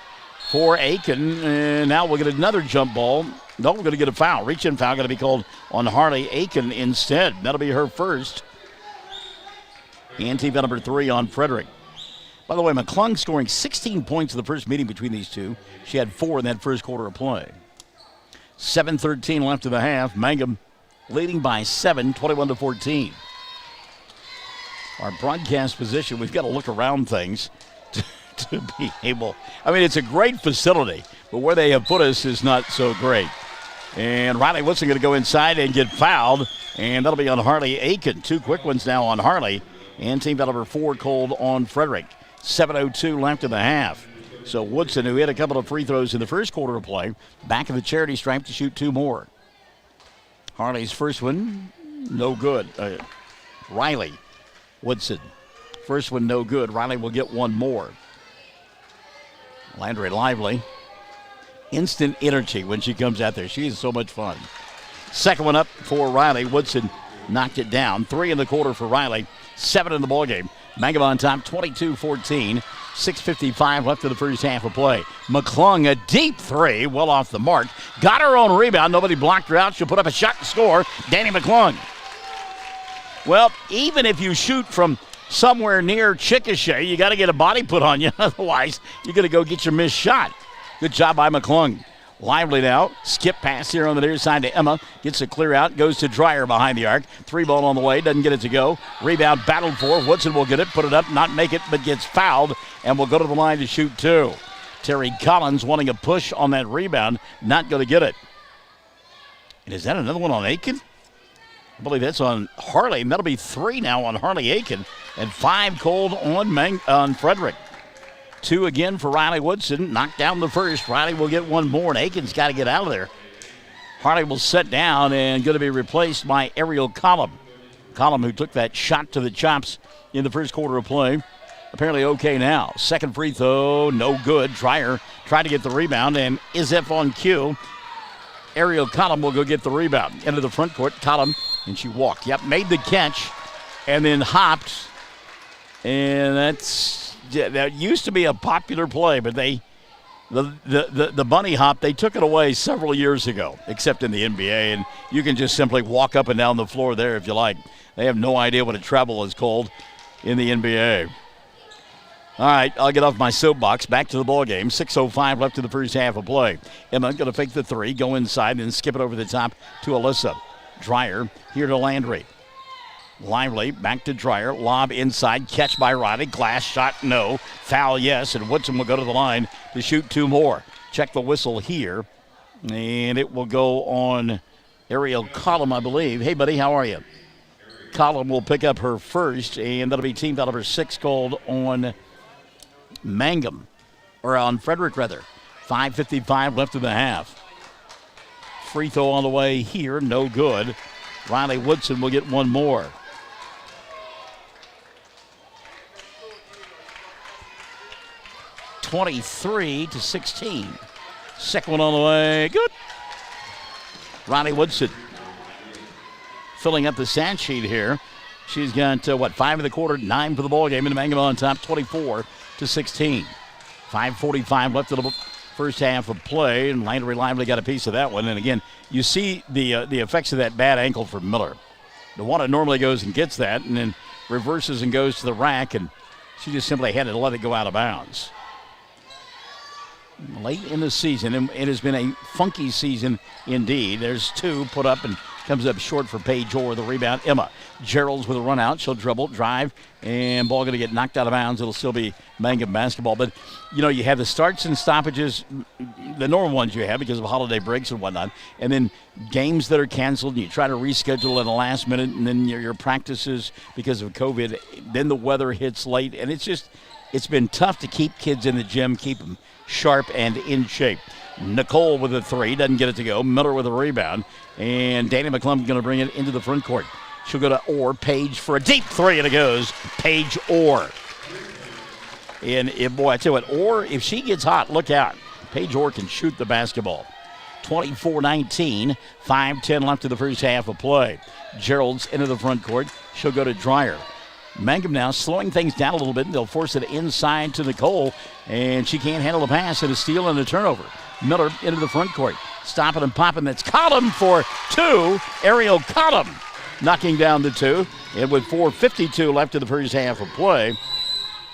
for Aiken. And now we'll get another jump ball. No, we're going to get a foul. Reach-in foul going to be called on Harley Aiken instead. That'll be her first. And team foul number 3 on Frederick. By the way, McClung scoring 16 points in the first meeting between these two. She had 4 in that first quarter of play. 7:13 left in the half. Mangum leading by 7, 21-14. Our broadcast position, we've got to look around things to be able. I mean, it's a great facility, but where they have put us is not so great. And Riley Woodson going to go inside and get fouled, and that'll be on Harley Aiken. 2 quick ones now on Harley, and team foul number 4 called on Frederick. 7:02 left in the half. So Woodson, who hit a couple of free throws in the first quarter of play, back in the charity stripe to shoot 2 more. Harley's first one, no good. Riley Woodson, first one no good. Riley will get 1 more. Landry Lively, instant energy when she comes out there. She is so much fun. Second one up for Riley. Woodson knocked it down. 3 in the quarter for Riley. 7 in the ballgame. Mangum on top, 22-14. 6:55 left in the first half of play. McClung, a deep 3, well off the mark. Got her own rebound. Nobody blocked her out. She'll put up a shot and score. Danny McClung. Well, even if you shoot from somewhere near Chickasha, you got to get a body put on you. Otherwise, you're going to go get your missed shot. Good job by McClung. Lively now. Skip pass here on the near side to Emma. Gets a clear out. Goes to Dreyer behind the arc. 3-ball on the way. Doesn't get it to go. Rebound battled for. Woodson will get it. Put it up. Not make it, but gets fouled. And will go to the line to shoot 2. Terry Collins wanting a push on that rebound. Not going to get it. And is that another one on Aiken? I believe that's on Harley. And that'll be 3 now on Harley Aiken. And 5 called on Frederick. 2 again for Riley Woodson. Knocked down the first. Riley will get 1 more, and Aiken's got to get out of there. Harley will set down and going to be replaced by Ariel Collum. Collum, who took that shot to the chops in the first quarter of play. Apparently okay now. Second free throw, no good. Dreyer tried to get the rebound, and Izef on cue. Ariel Collum will go get the rebound. Into the front court, Collum, and she walked. Yep, made the catch, and then hopped. And that used to be a popular play, but the bunny hop, they took it away several years ago, except in the NBA, and you can just simply walk up and down the floor there if you like. They have no idea what a treble is called in the NBA. All right, I'll get off my soapbox. Back to the ball game. 6:05 left in the first half of play. Emma going to fake the 3, go inside, then skip it over the top to Alyssa. Dreyer here to Landry. Lively, back to Dreyer. Lob inside, catch by Riley. Glass shot, no. Foul, yes. And Woodson will go to the line to shoot 2 more. Check the whistle here. And it will go on Ariel Collum, I believe. Hey, buddy, how are you? Collum will pick up her first, and that'll be team foul number 6 called on Mangum. or on Frederick rather. 5:55 left in the half. Free throw on the way here, no good. Riley Woodson will get one more. (23-16). Second one on the way, good. Riley Woodson filling up the stat sheet here. She's got, 5 in the quarter, 9 for the ball game, and Mangum on top, 24-16. 5:45 left in the first half of play, and Landry Lively got a piece of that one. And again, you see the effects of that bad ankle for Miller. DeWanda normally goes and gets that, and then reverses and goes to the rack, and she just simply had to let it go out of bounds. Late in the season, and it has been a funky season indeed. There's 2 put up and comes up short for Paige Orr. The rebound, Emma Gerald's with a run out. She'll dribble, drive, and ball going to get knocked out of bounds. It'll still be Mangum basketball. But, you have the starts and stoppages, the normal ones you have because of holiday breaks and whatnot, and then games that are canceled, and you try to reschedule at the last minute, and then your practices because of COVID. Then the weather hits late, and it's been tough to keep kids in the gym, keep them sharp and in shape. Nicole with a 3, doesn't get it to go. Miller with a rebound, and Danny McClung going to bring it into the front court. She'll go to Orr, Paige for a deep 3, and it goes. Paige Orr. And I tell you what, Orr, if she gets hot, look out. Paige Orr can shoot the basketball. 24-19, 5:10 left in the first half of play. Gerald's into the front court. She'll go to Dreyer. Mangum now slowing things down a little bit. They'll force it inside to Nicole, and she can't handle the pass, and a steal and a turnover. Miller into the front court. Stopping and popping. That's Cottom for 2. Ariel Cottom knocking down the 2. And with 4:52 left in the first half of play,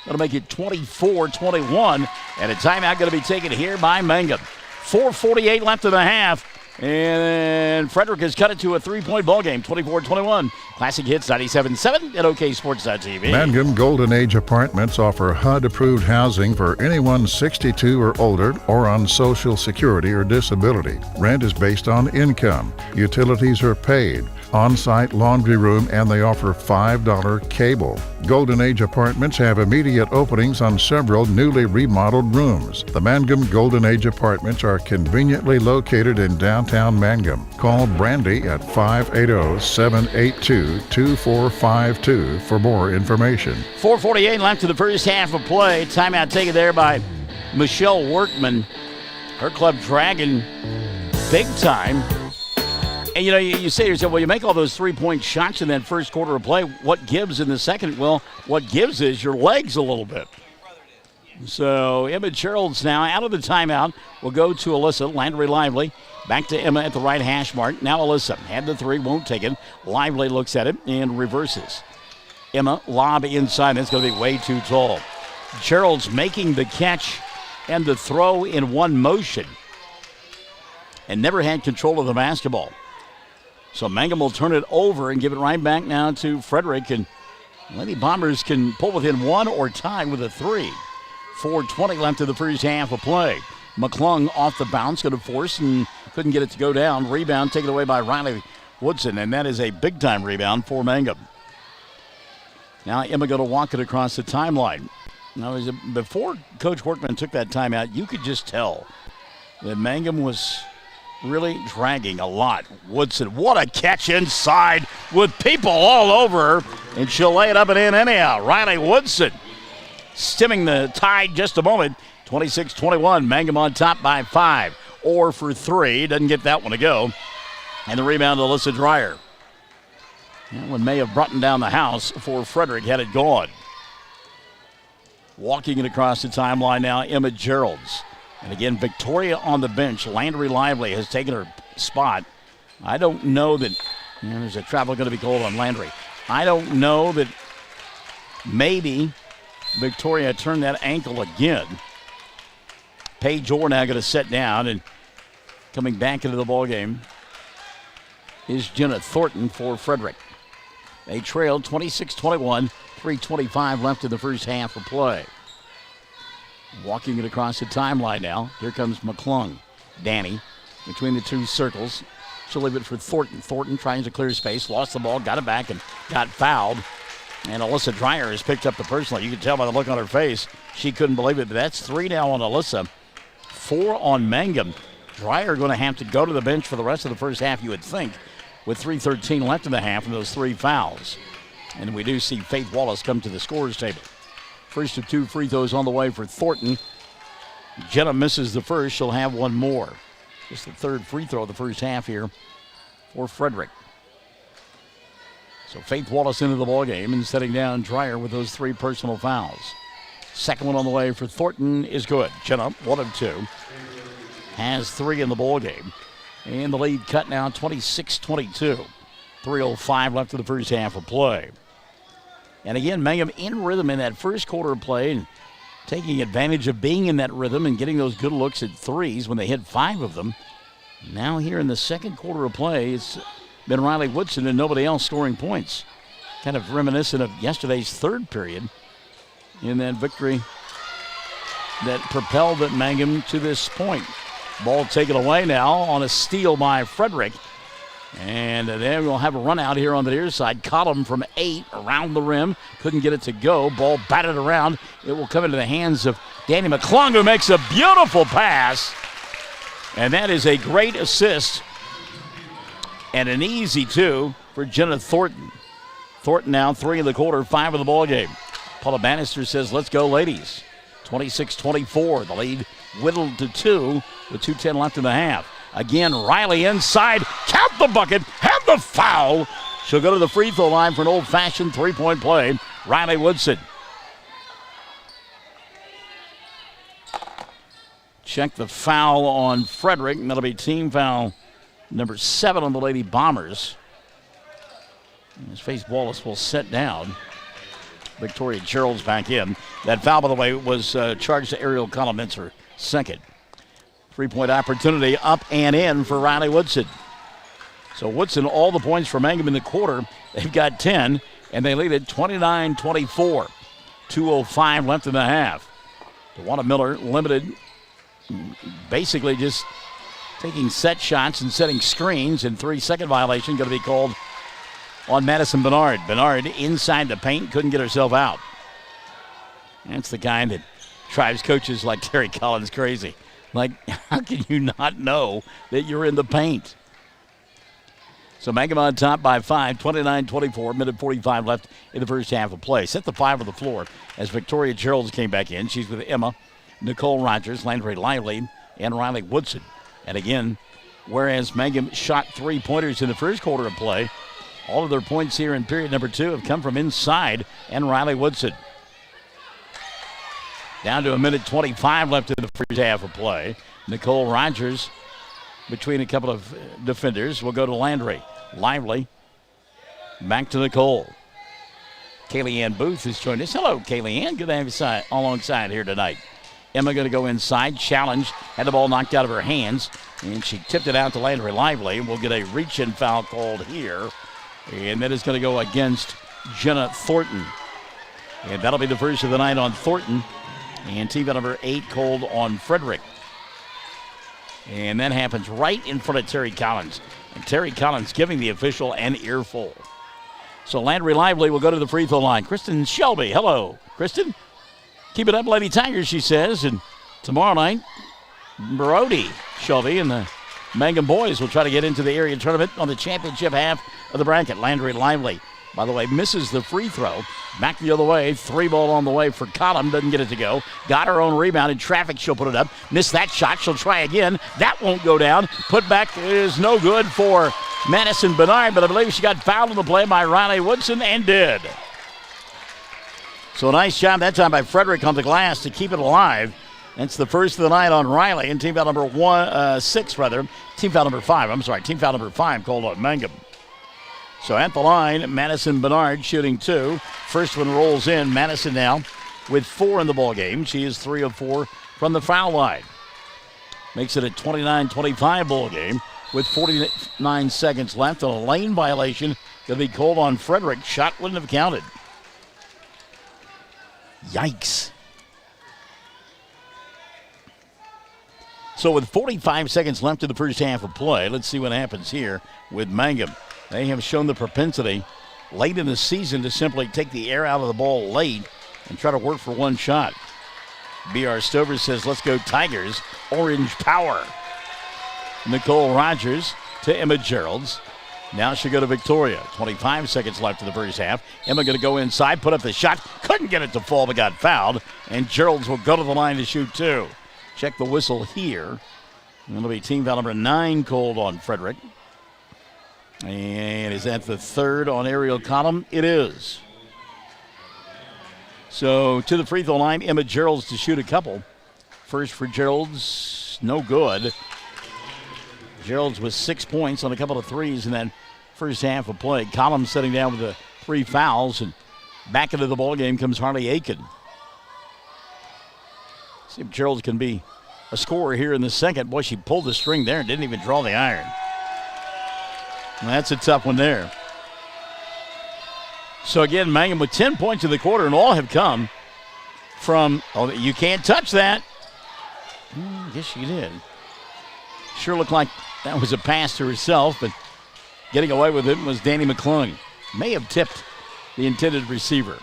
that'll make it 24-21. And a timeout going to be taken here by Mangum. 4:48 left in the half. And Frederick has cut it to a 3-point ball game, 24-21. Classic Hits 97.7 at OKSports.tv. Mangum Golden Age Apartments offer HUD-approved housing for anyone 62 or older or on Social Security or disability. Rent is based on income. Utilities are paid. On-site laundry room, and they offer $5 cable. Golden Age Apartments have immediate openings on several newly remodeled rooms. The Mangum Golden Age Apartments are conveniently located in downtown Mangum. Call Brandy at 580-782-2452 for more information. 4:48 left in the first half of play. Timeout taken there by Michelle Workman. Her club dragging big time. And, you say to yourself, well, you make all those 3-point shots in that first quarter of play. What gives in the second? Well, what gives is your legs a little bit. So Emma Gerald's now out of the timeout. We'll go to Alyssa. Landry Lively back to Emma at the right hash mark. Now Alyssa had the 3, won't take it. Lively looks at it and reverses. Emma lob inside. That's going to be way too tall. Gerald's making the catch and the throw in one motion and never had control of the basketball. So Mangum will turn it over and give it right back now to Frederick. And Lady Bombers can pull within 1 or tie with a 3. 4:20 left in the first half of play. McClung off the bounce, going to force and couldn't get it to go down. Rebound taken away by Riley Woodson, and that is a big-time rebound for Mangum. Now Emma going to walk it across the timeline. Now, before Coach Workman took that timeout, you could just tell that Mangum was really dragging a lot. Woodson, what a catch inside with people all over her, and she'll lay it up and in anyhow. Riley Woodson stemming the tide just a moment. 26-21, Mangum on top by 5. Orr for 3, doesn't get that one to go. And the rebound to Alyssa Dreyer. That one may have brought down the house for Frederick had it gone. Walking it across the timeline now, Emma Gerald's. And again, Victoria on the bench. Landry Lively has taken her spot. I don't know that, there's a travel going to be called on Landry. I don't know that maybe Victoria turned that ankle again. Paige Orr now going to sit down, and coming back into the ballgame is Jenna Thornton for Frederick. They trailed 26-21, 3:25 left in the first half of play. Walking it across the timeline now. Here comes McClung. Danny between the 2 circles. She'll leave it for Thornton. Thornton trying to clear space, lost the ball, got it back, and got fouled. And Alyssa Dreyer has picked up the personal. You can tell by the look on her face. She couldn't believe it. But that's 3 now on Alyssa, 4 on Mangum. Dreyer going to have to go to the bench for the rest of the first half, you would think, with 3:13 left in the half and those 3 fouls. And we do see Faith Wallace come to the scorer's table. First of 2 free throws on the way for Thornton. Jenna misses the first. She'll have 1 more. Just the 3rd free throw of the first half here for Frederick. So Faith Wallace into the ballgame and setting down Dreyer with those 3 personal fouls. Second one on the way for Thornton is good. Jenna, 1 of 2. Has 3 in the ballgame. And the lead cut now 26-22. 3:05 left in the first half of play. And again, Mangum in rhythm in that first quarter of play and taking advantage of being in that rhythm and getting those good looks at threes when they hit 5 of them. Now here in the second quarter of play, it's been Riley Woodson and nobody else scoring points. Kind of reminiscent of yesterday's 3rd period in that victory that propelled Mangum to this point. Ball taken away now on a steal by Frederick. And then we'll have a run out here on the near side. Column from 8 around the rim. Couldn't get it to go. Ball batted around. It will come into the hands of Danny McClung, who makes a beautiful pass. And that is a great assist. And an easy 2 for Jenna Thornton. Thornton now 3 in the quarter, 5 in the ball game. Paula Bannister says, let's go, ladies. 26-24. The lead whittled to 2 with 2:10 left in the half. Again, Riley inside. Count the bucket. Have the foul. She'll go to the free throw line for an old-fashioned 3-point play. Riley Woodson. Check the foul on Frederick, and that'll be team foul number 7 on the Lady Bombers. As Faith Wallace will sit down. Victoria Gerald's back in. That foul, by the way, was charged to Ariel Collins, her second. 3-point opportunity up and in for Riley Woodson. So Woodson, all the points for Mangum in the quarter. They've got 10, and they lead it 29-24. 2:05 left in the half. DeWanda Miller limited, basically just taking set shots and setting screens, and 3-second violation going to be called on Madison Bernard. Bernard inside the paint, couldn't get herself out. That's the kind that drives coaches like Terry Collins crazy. Like, how can you not know that you're in the paint? So Mangum on top by 5, 29-24, minute 45 left in the first half of play. Set the 5 on the floor as Victoria Gerald came back in. She's with Emma, Nicole Rogers, Landry Lively, and Riley Woodson. And again, whereas Mangum shot 3-pointers in the first quarter of play, all of their points here in period number 2 have come from inside and Riley Woodson. Down to a minute 25 left in the first half of play. Nicole Rogers between a couple of defenders will go to Landry. Lively back to Nicole. Kaylee Ann Booth has joined us. Hello, Kaylee Ann. Good to have you alongside here tonight. Emma going to go inside. Challenge. Had the ball knocked out of her hands. And she tipped it out to Landry Lively. We'll get a reach-in foul called here. And that is going to go against Jenna Thornton. And that'll be the first of the night on Thornton. And team number 8 called on Frederick. And that happens right in front of Terry Collins. And Terry Collins giving the official an earful. So Landry Lively will go to the free throw line. Kristen Shelby, hello. Kristen, keep it up, Lady Tigers, she says. And tomorrow night, Brody Shelby and the Mangum boys will try to get into the area tournament on the championship half of the bracket. Landry Lively, by the way, misses the free throw. Back the other way, 3-ball on the way for Cottom. Doesn't get it to go. Got her own rebound in traffic. She'll put it up. Missed that shot. She'll try again. That won't go down. Put back is no good for Madison Bernard, but I believe she got fouled in the play by Riley Woodson and did. So a nice job that time by Frederick on the glass to keep it alive. That's the first of the night on Riley, and team foul number 6, rather. Team foul number 5. I'm sorry, team foul number 5 called on Mangum. So at the line, Madison Bernard shooting 2. First one rolls in. Madison now with 4 in the ball game. She is 3 of 4 from the foul line. Makes it a 29-25 ball game with 49 seconds left. And a lane violation going to be called on Frederick. Shot wouldn't have counted. Yikes. So with 45 seconds left in the first half of play, let's see what happens here with Mangum. They have shown the propensity late in the season to simply take the air out of the ball late and try to work for one shot. B.R. Stover says, let's go Tigers, orange power. Nicole Rogers to Emma Geralds. Now she'll go to Victoria. 25 seconds left in the first half. Emma going to go inside, put up the shot. Couldn't get it to fall, but got fouled. And Geralds will go to the line to shoot two. Check the whistle here. And it'll be team foul number 9 called on Frederick. And is that the third on Ariel Column? It is. So to the free throw line, Emma Geralds to shoot a couple. First for Geralds, no good. Geralds with 6 points on a couple of threes in that first half of play. Collins sitting down with the 3 fouls, and back into the ballgame comes Harley Aiken. See if Geralds can be a scorer here in the second. Boy, she pulled the string there and didn't even draw the iron. Well, that's a tough one there. So again, Mangum with 10 points in the quarter, and all have come from, oh, you can't touch that. Yes, she did. Sure looked like that was a pass to herself, but getting away with it was Danny McClung. May have tipped the intended receiver.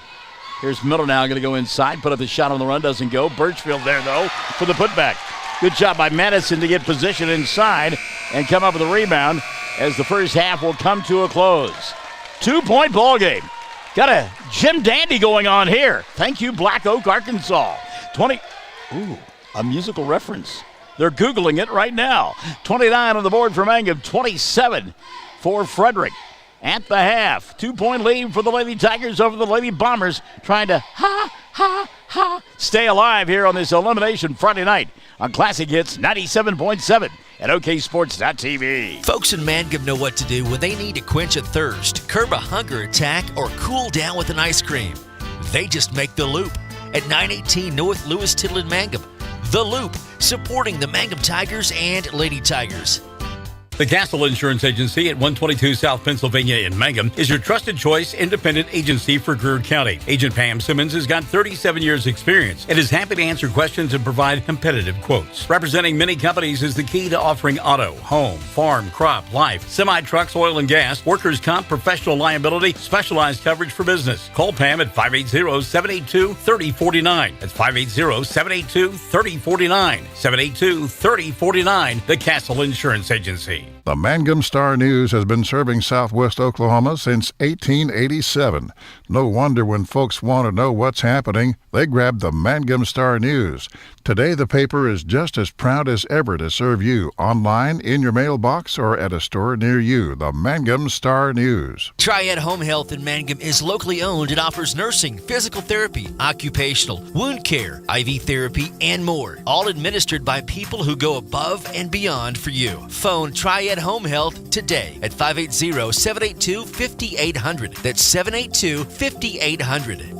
Here's Miller now going to go inside, put up the shot on the run, doesn't go. Birchfield there, though, for the putback. Good job by Madison to get position inside and come up with a rebound as the first half will come to a close. 2-point ball game. Got a Jim Dandy going on here. Thank you, Black Oak, Arkansas. A musical reference. They're Googling it right now. 29 on the board for Mangum, 27 for Frederick. At the half, 2-point lead for the Lady Tigers over the Lady Bombers, trying to stay alive here on this Elimination Friday night on Classic Hits 97.7 at OKSports.tv. Folks in Mangum know what to do when they need to quench a thirst, curb a hunger attack, or cool down with an ice cream. They just make the Loop at 918 North Lewis Tittle in Mangum. The Loop, supporting the Mangum Tigers and Lady Tigers. The Castle Insurance Agency at 122 South Pennsylvania in Mangum is your trusted choice independent agency for Greer County. Agent Pam Simmons has got 37 years experience and is happy to answer questions and provide competitive quotes. Representing many companies is the key to offering auto, home, farm, crop, life, semi-trucks, oil and gas, workers' comp, professional liability, specialized coverage for business. Call Pam at 580-782-3049. That's 580-782-3049. 782-3049, the Castle Insurance Agency. The Mangum Star News has been serving southwest Oklahoma since 1887. No wonder when folks want to know what's happening, they grab the Mangum Star News. Today, the paper is just as proud as ever to serve you online, in your mailbox, or at a store near you. The Mangum Star News. Triad Home Health in Mangum is locally owned and offers nursing, physical therapy, occupational, wound care, IV therapy, and more. All administered by people who go above and beyond for you. Phone Triad Home Health today at 580-782-5800. That's 782-5800.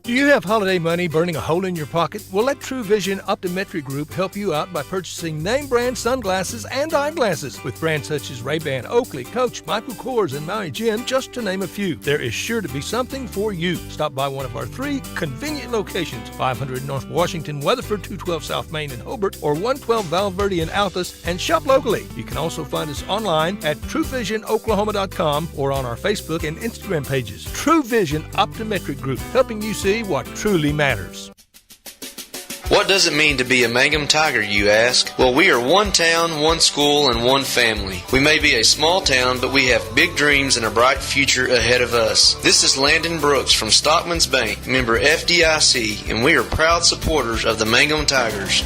Do you have holiday money burning a hole in your pocket? Well, let True Vision Optometry Group help you out by purchasing name brand sunglasses and eyeglasses with brands such as Ray-Ban, Oakley, Coach, Michael Kors, and Maui Jim, just to name a few. There is sure to be something for you. Stop by one of our 3 convenient locations, 500 North Washington, Weatherford, 212 South Main in Hobart, or 112 Val Verde in Altus, and shop locally. You can also find us online at TrueVisionOklahoma.com or on our Facebook and Instagram pages. True Vision Optometric Group, helping you see what truly matters. What does it mean to be a Mangum Tiger, you ask? Well, we are one town, one school, and one family. We may be a small town, but we have big dreams and a bright future ahead of us. This is Landon Brooks from Stockman's Bank, member FDIC, and we are proud supporters of the Mangum Tigers.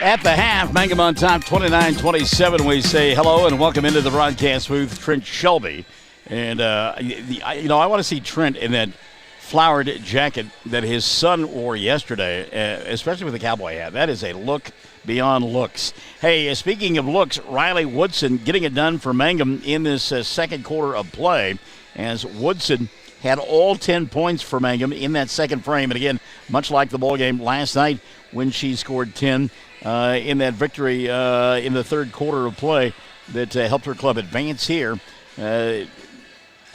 At the half, Mangum on top, 29-27. We say hello and welcome into the broadcast booth, Trent Shelby. And, I want to see Trent in that flowered jacket that his son wore yesterday, especially with the cowboy hat. That is a look beyond looks. Hey, speaking of looks, Riley Woodson getting it done for Mangum in this second quarter of play, as Woodson had all 10 points for Mangum in that second frame. And again, much like the ball game last night when she scored 10 in that victory in the third quarter of play that helped her club advance here.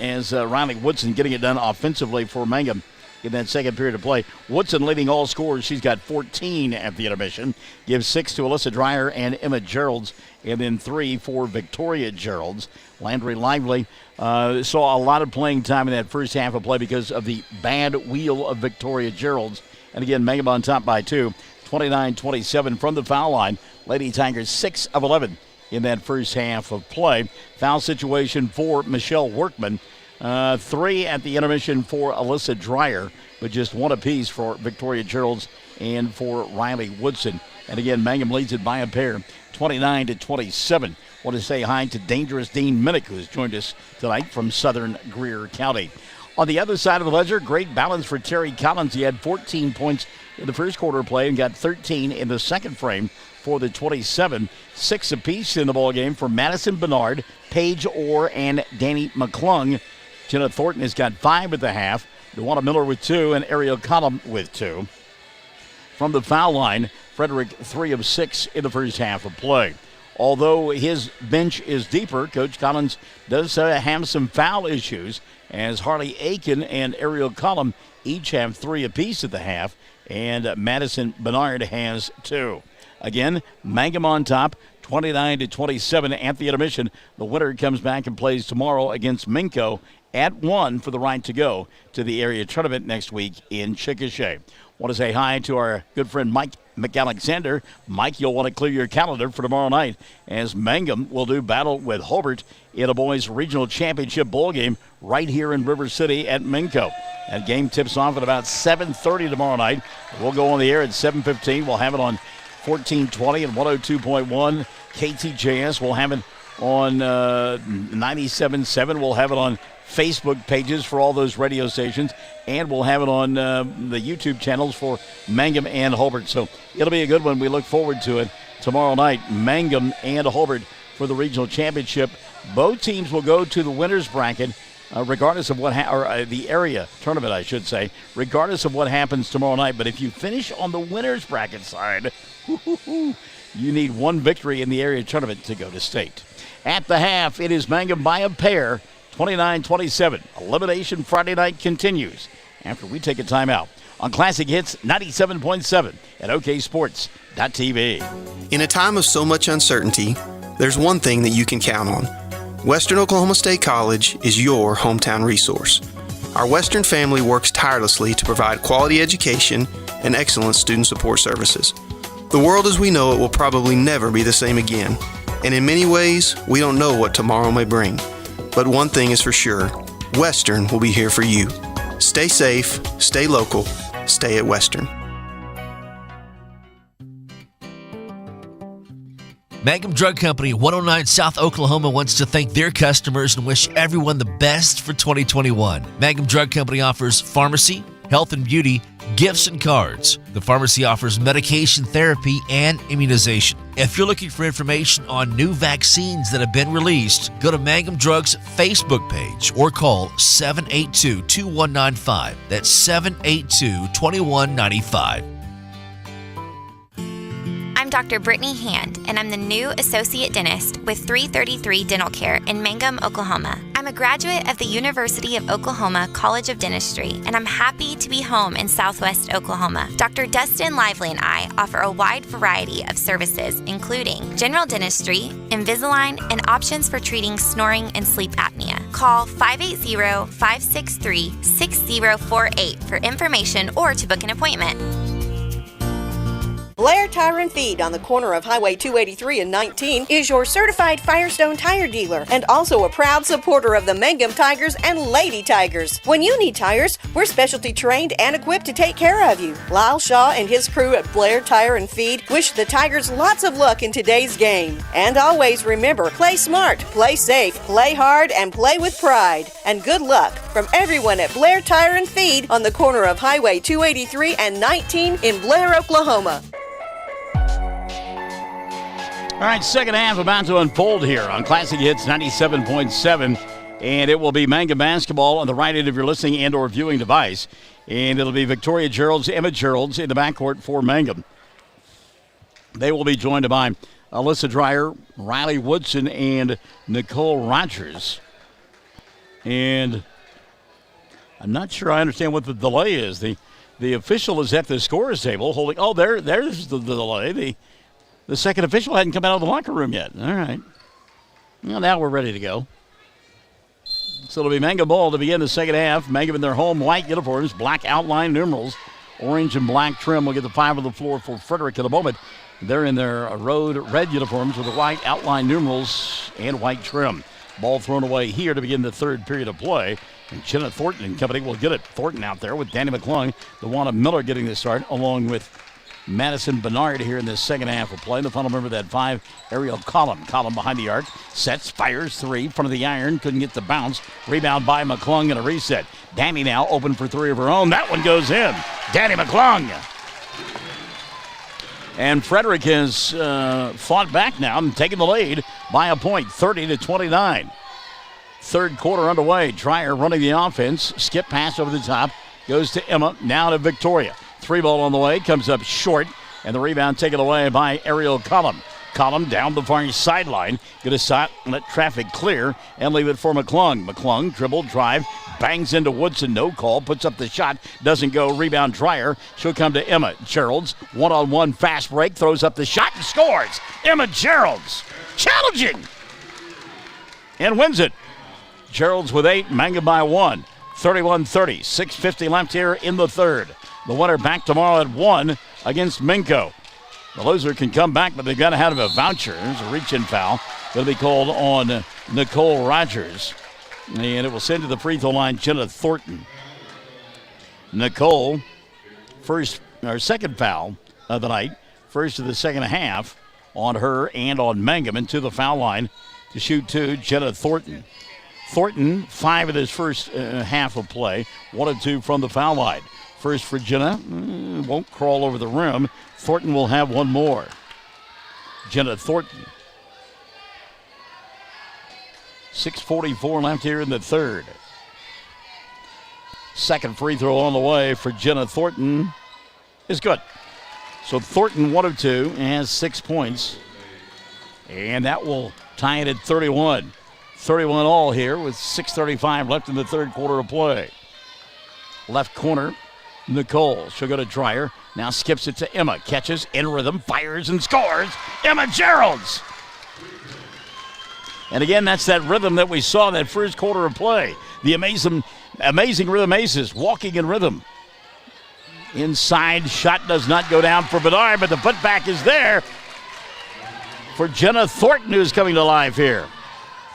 As Riley Woodson getting it done offensively for Mangum in that second period of play. Woodson leading all scorers. She's got 14 at the intermission. Gives 6 to Alyssa Dreyer and Emma Geralds, and then 3 for Victoria Geralds. Landry Lively saw a lot of playing time in that first half of play because of the bad wheel of Victoria Geralds. And again, Mangum on top by 2, 29-27 from the foul line. Lady Tigers 6 of 11 in that first half of play. Foul situation for Michelle Workman. 3 at the intermission for Alyssa Dreyer, but just 1 apiece for Victoria Geralds and for Riley Woodson. And again, Mangum leads it by a pair, 29-27. Want to say hi to Dangerous Dean Minnick, who has joined us tonight from Southern Greer County. On the other side of the ledger, great balance for Terry Collins. He had 14 points in the first quarter of play and got 13 in the second frame for the 27. 6 apiece in the ballgame for Madison Bernard, Paige Orr, and Danny McClung. Jenna Thornton has got 5 at the half. DeWanna Miller with 2 and Ariel Cottom with 2. From the foul line, Frederick 3 of 6 in the first half of play. Although his bench is deeper, Coach Collins does have some foul issues, as Harley Aiken and Ariel Collum each have 3 apiece at the half, and Madison Bernard has 2. Again, Mangum on top, 29-27 at the intermission. The winner comes back and plays tomorrow against Minco at 1 for the right to go to the area tournament next week in Chickasha. Want to say hi to our good friend Mike McAlexander. Mike, you'll want to clear your calendar for tomorrow night as Mangum will do battle with Hobart in a boys regional championship bowl game right here in River City at Minco. That game tips off at about 7:30 tomorrow night. We'll go on the air at 7:15. We'll have it on 1420 and 102.1 KTJS. We'll have it on 97.7. We'll have it on Facebook pages for all those radio stations, and we'll have it on the YouTube channels for Mangum and Hobart. So it'll be a good one. We look forward to it tomorrow night. Mangum and Hobart for the regional championship. Both teams will go to the winners bracket, regardless of what the area tournament, I should say, regardless of what happens tomorrow night. But if you finish on the winners bracket side, you need 1 victory in the area tournament to go to state. At the half, it is Mangum by a pair. 29-27. Elimination Friday night continues after we take a timeout on Classic Hits 97.7 at OKSports.tv. In a time of so much uncertainty, there's one thing that you can count on. Western Oklahoma State College is your hometown resource. Our Western family works tirelessly to provide quality education and excellent student support services. The world as we know it will probably never be the same again, and in many ways, we don't know what tomorrow may bring. But one thing is for sure, Western will be here for you. Stay safe, stay local, stay at Western. Mangum Drug Company, 109 South Oklahoma, wants to thank their customers and wish everyone the best for 2021. Mangum Drug Company offers pharmacy, health and beauty, gifts and cards. The pharmacy offers medication therapy and immunization. If you're looking for information on new vaccines that have been released, go to Mangum Drug's Facebook page or call 782-2195. That's 782-2195. I'm Dr. Brittany Hand, and I'm the new Associate Dentist with 333 Dental Care in Mangum, Oklahoma. I'm a graduate of the University of Oklahoma College of Dentistry, and I'm happy to be home in Southwest Oklahoma. Dr. Dustin Lively and I offer a wide variety of services, including general dentistry, Invisalign, and options for treating snoring and sleep apnea. Call 580-563-6048 for information or to book an appointment. Blair Tire and Feed on the corner of Highway 283 and 19 is your certified Firestone tire dealer and also a proud supporter of the Mangum Tigers and Lady Tigers. When you need tires, we're specialty trained and equipped to take care of you. Lyle Shaw and his crew at Blair Tire and Feed wish the Tigers lots of luck in today's game. And always remember, play smart, play safe, play hard, and play with pride. And good luck from everyone at Blair Tire and Feed on the corner of Highway 283 and 19 in Blair, Oklahoma. All right, second half about to unfold here on Classic Hits 97.7, and it will be Mangum basketball on the right end of your listening and or viewing device, and it'll be Victoria Geralds, Emma Geralds in the backcourt for Mangum. They will be joined by Alyssa Dreyer, Riley Woodson, and Nicole Rogers. And I'm not sure I understand what the delay is. The official is at the scorer's table holding. Oh, there's the delay. The second official hadn't come out of the locker room yet. All right. Well, now we're ready to go. So it'll be Mangum ball to begin the second half. Mangum in their home white uniforms, black outline numerals, orange and black trim. We'll get the 5 on the floor for Frederick in a moment. They're in their road red uniforms with the white outline numerals and white trim. Ball thrown away here to begin the third period of play. And Jenna Thornton and company will get it. Thornton out there with Danny McClung. DeWanna Miller getting the start along with Madison Bernard here in the second half of play. The final member of that 5, Ariel Collum. Collum behind the arc. Sets, fires 3, front of the iron. Couldn't get the bounce. Rebound by McClung and a reset. Danny now open for 3 of her own. That one goes in. Danny McClung. And Frederick has fought back now and taken the lead by a point, 30-29. Third quarter underway. Dreyer running the offense. Skip pass over the top. Goes to Emma. Now to Victoria. 3 ball on the way. Comes up short. And the rebound taken away by Ariel Collum. Collum down the far sideline. Going to let traffic clear and leave it for McClung. McClung dribble, drive, bangs into Woodson. No call. Puts up the shot. Doesn't go. Rebound Dreyer. She'll come to Emma. Gerald's one-on-one fast break. Throws up the shot and scores. Emma Gerald's challenging and wins it. Gerald's with 8. Mangum by 1. 31-30. 6:50 left here in the third. The winner back tomorrow at 1 against Minko. The loser can come back, but they've got to have a voucher. There's a reach-in foul. It'll be called on Nicole Rogers. And it will send to the free throw line Jenna Thornton. Nicole, second foul of the night. First of the second half on her and on Mangum. And to the foul line to shoot 2, Jenna Thornton. Thornton, 5 of his first half of play. 1 of 2 from the foul line. First for Jenna. Won't crawl over the rim. Thornton will have 1 more. Jenna Thornton. 6:44 left here in the third. Second free throw on the way for Jenna Thornton is good. So Thornton 1 of 2 has 6 points. And that will tie it at 31. 31 all here with 6:35 left in the third quarter of play. Left corner, Nicole. She'll go to Dreyer. Now skips it to Emma. Catches, in rhythm, fires, and scores. Emma Gerald's. And again, that's that rhythm that we saw in that first quarter of play. The amazing rhythm aces, walking in rhythm. Inside, shot does not go down for Bedard, but the putback is there for Jenna Thornton, who's coming to life here.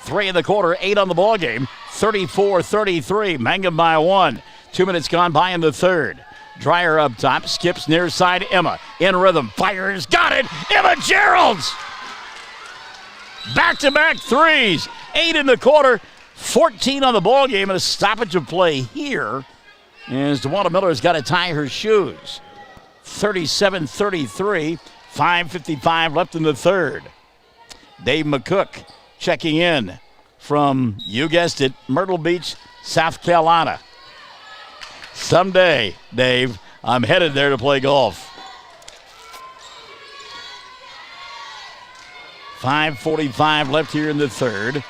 3 in the quarter, 8 on the ball game. 34-33, Mangum by 1. 2 minutes gone by in the third. Dreyer up top, skips near side, Emma. In rhythm, fires, got it, Emma Gerald's! Back-to-back threes, 8 in the quarter, 14 on the ball game, and a stoppage of play here as DeWanna Miller has got to tie her shoes. 37-33, 5:55 left in the third. Dave McCook checking in from, you guessed it, Myrtle Beach, South Carolina. Someday, Dave, I'm headed there to play golf. 5:45 left here in the third.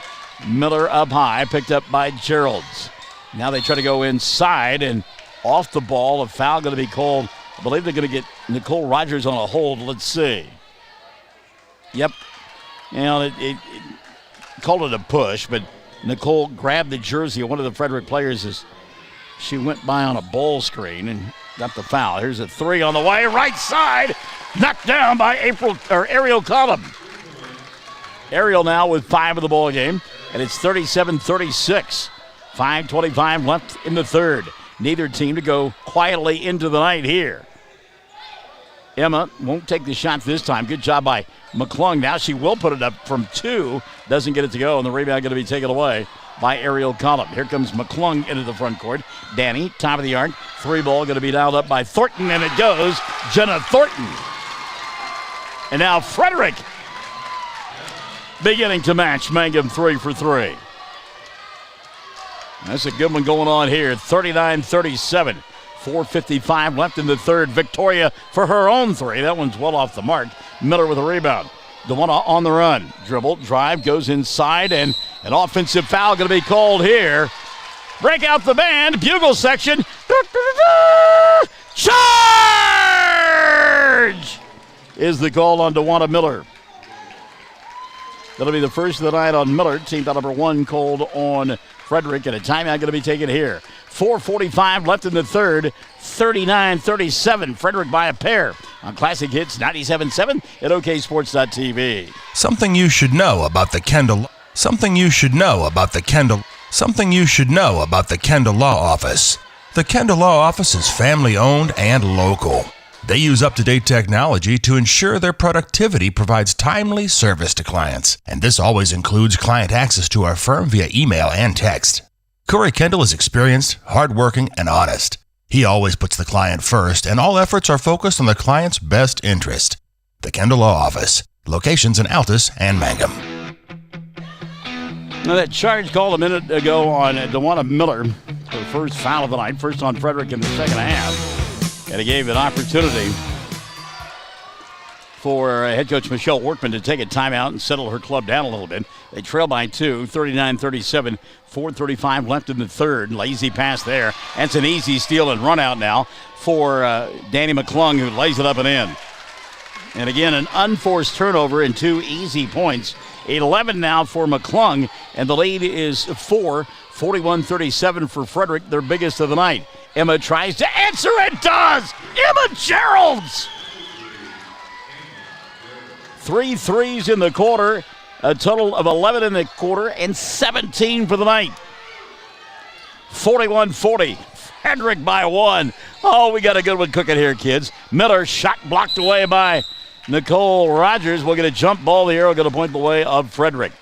Miller up high, picked up by Gerald's. Now they try to go inside and off the ball. A foul going to be called. I believe they're going to get Nicole Rogers on a hold. Let's see. Yep. You know, it called it a push, but Nicole grabbed the jersey of one of the Frederick players as she went by on a ball screen and got the foul. Here's a 3 on the way, right side, knocked down by Ariel Collum. Ariel now with 5 of the ball game, and it's 37-36. 5:25 left in the third. Neither team to go quietly into the night here. Emma won't take the shot this time. Good job by McClung. Now she will put it up from 2. Doesn't get it to go, and the rebound going to be taken away by Ariel Collum. Here comes McClung into the front court. Danny, top of the arc. 3 ball going to be dialed up by Thornton, and it goes. Jenna Thornton. And now Frederick beginning to match Mangum 3 for 3. That's a good one going on here. 39-37. 4:55 left in the third. Victoria for her own 3. That one's well off the mark. Miller with a rebound. DeWanna on the run. Dribble, drive, goes inside, and an offensive foul going to be called here Break out the band. Bugle section. Charge! Is the call on DeWanna Miller. That'll be the first of the night on Miller. Team foul number 1 called on Frederick, and a timeout going to be taken here. 4:45 left in the third. 39-37. Frederick by a pair on Classic Hits 97.7 at OKSports.tv. Something you should know about the Kendall Law Office. The Kendall Law Office is family owned and local. They use up-to-date technology to ensure their productivity provides timely service to clients, and this always includes client access to our firm via email and text. Corey Kendall is experienced, hardworking, and honest. He always puts the client first, and all efforts are focused on the client's best interest. The Kendall Law Office, locations in Altus and Mangum. Now that charge called a minute ago on DeWanna Miller, her first foul of the night, first on Frederick in the second half. And it gave an opportunity for head coach Michelle Workman to take a timeout and settle her club down a little bit. They trail by 2, 39-37, 4:35 left in the third. Lazy pass there. That's an easy steal and run out now for Danny McClung, who lays it up and in. And again, an unforced turnover and 2 easy points. 11 now for McClung, and the lead is 4. 41-37 for Frederick, their biggest of the night. Emma tries to answer, and does! Emma Geralds! 3 threes in the quarter, a total of 11 in the quarter, and 17 for the night. 41-40, Frederick by 1. Oh, we got a good one cooking here, kids. Miller, shot blocked away by Nicole Rogers. We'll get a jump ball. The arrow going to point the way of Frederick.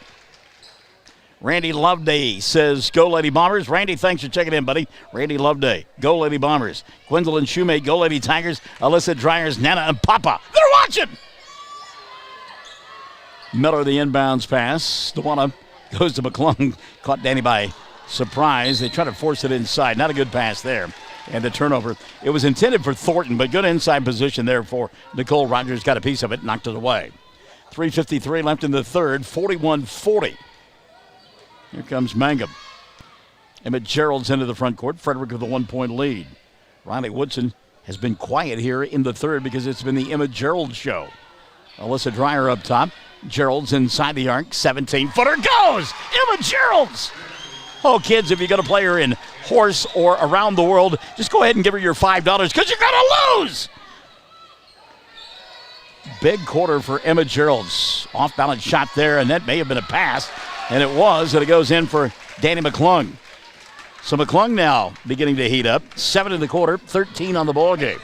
Randy Loveday says, go Lady Bombers. Randy, thanks for checking in, buddy. Randy Loveday, go Lady Bombers. Gwendolyn Shoemate, go Lady Tigers. Alyssa Dryers, Nana, and Papa. They're watching! Miller, the inbounds pass. DeWanna goes to McClung. Caught Danny by surprise. They try to force it inside. Not a good pass there. And the turnover. It was intended for Thornton, but good inside position there for Nicole Rogers. Got a piece of it, knocked it away. 3:53 left in the third. 41-40. Here comes Mangum. Emmett Gerald's into the front court. Frederick with a 1-point lead. Riley Woodson has been quiet here in the third because it's been the Emmett Gerald show. Alyssa Dreyer up top. Gerald's inside the arc. 17-footer goes! Emma Gerald's! Oh, kids, if you're going to play her in horse or around the world, just go ahead and give her your $5 because you're going to lose! Big quarter for Emma Gerald's. Off-balance shot there, and that may have been a pass. And it was, and it goes in for Danny McClung. So McClung now beginning to heat up. 7 in the quarter, 13 on the ball game.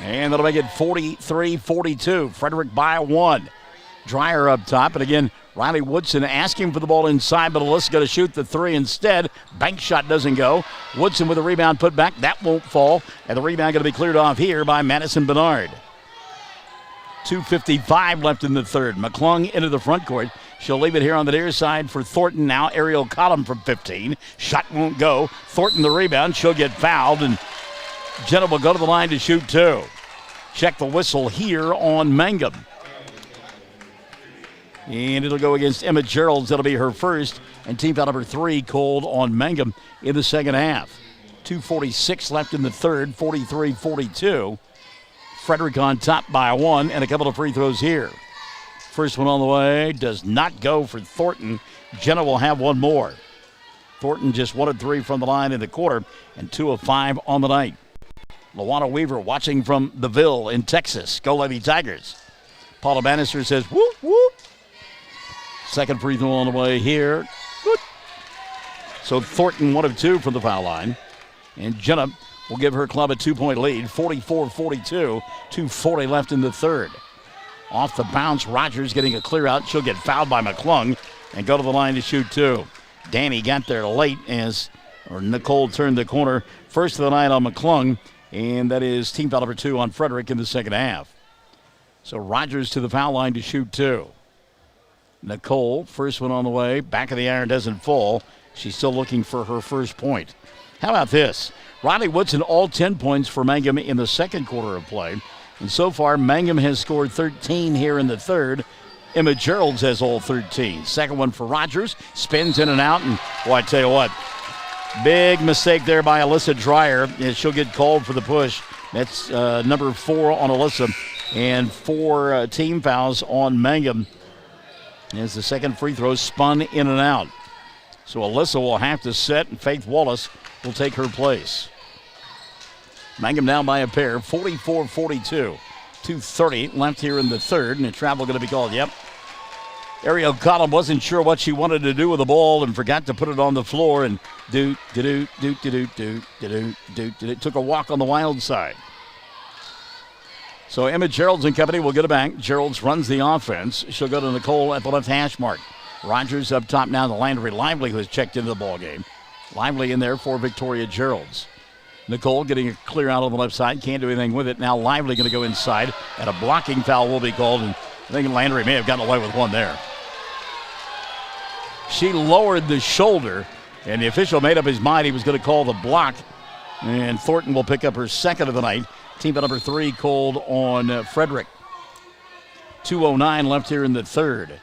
And that'll make it 43-42. Frederick by 1. Dreyer up top. And again, Riley Woodson asking for the ball inside, but Alyssa's going to shoot the 3 instead. Bank shot doesn't go. Woodson with a rebound put back. That won't fall. And the rebound going to be cleared off here by Madison Bernard. 2:55 left in the third. McClung into the front court. She'll leave it here on the near side for Thornton now. Aerial column from 15. Shot won't go. Thornton the rebound. She'll get fouled, and Jenna will go to the line to shoot 2. Check the whistle here on Mangum. And it'll go against Emma Gerald's. That'll be her first. And team foul number 3 called on Mangum in the second half. 2:46 left in the third. 43-42. Frederick on top by 1, and a couple of free throws here. First one on the way does not go for Thornton. Jenna will have one more. Thornton just 1 of 3 from the line in the quarter and 2 of 5 on the night. LaWanna Weaver watching from the Ville in Texas. Go Lady Tigers. Paula Bannister says, whoop, whoop. Second free throw on the way here. Good. So Thornton 1 of 2 from the foul line. And Jenna will give her club a 2-point lead, 44-42, 2:40 left in the third. Off the bounce, Rogers getting a clear out. She'll get fouled by McClung and go to the line to shoot 2. Danny got there late as Nicole turned the corner. First of the night on McClung, and that is team foul number 2 on Frederick in the second half. So Rogers to the foul line to shoot 2. Nicole, first one on the way. Back of the iron doesn't fall. She's still looking for her first point. How about this? Riley Woodson, all 10 points for Mangum in the second quarter of play. And so far, Mangum has scored 13 here in the third. Emma Gerald's has all 13. Second one for Rogers. Spins in and out. And, boy, I tell you what, Big mistake there by Alyssa Dreyer. And she'll get called for the push. That's number 4 on Alyssa. And 4 team fouls on Mangum as the second free throw spun in and out. So Alyssa will have to set, and Faith Wallace will take her place. Mangum down by a pair, 44-42. 2:30 left here in the third, and a travel going to be called. Yep. Ariel Collin wasn't sure what she wanted to do with the ball and forgot to put it on the floor, and took a walk on the wild side. So Emma Gerald's and company will get it back. Gerald's runs the offense. She'll go to Nicole at the left hash mark. Rogers up top now to Landry Lively, who has checked into the ball game. Lively in there for Victoria Gerald's. Nicole getting a clear out on the left side. Can't do anything with it. Now Lively going to go inside, and a blocking foul will be called. And I think Landry may have gotten away with one there. She lowered the shoulder, and the official made up his mind he was going to call the block. And Thornton will pick up her second of the night. Team number 3 called on Frederick. 2:09 left here in the third.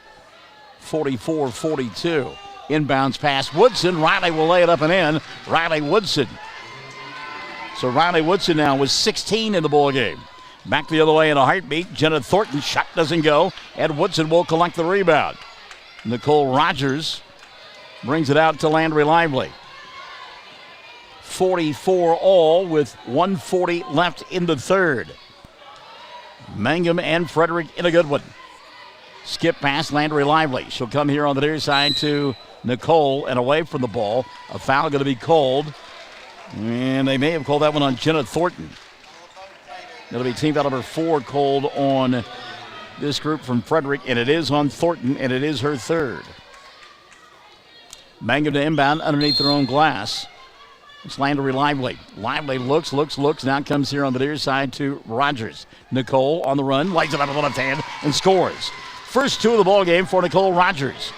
44-42. Inbounds pass Woodson. Riley will lay it up and in. Riley Woodson. So Riley Woodson now was 16 in the ball game. Back the other way in a heartbeat. Jenna Thornton shot doesn't go. And Woodson will collect the rebound. Nicole Rogers brings it out to Landry Lively. 44 all with 1:40 left in the third. Mangum and Frederick in a good one. Skip past Landry Lively. She'll come here on the near side to Nicole and away from the ball. A foul going to be called. And they may have called that one on Jenna Thornton. That'll be team foul number 4 called on this group from Frederick, and it is on Thornton, and it is her third. Mangum to inbound underneath their own glass. It's Landry Lively. Lively looks. Now comes here on the near side to Rogers. Nicole on the run, lights it up with the left hand, and scores. First 2 of the ball game for Nicole Rogers.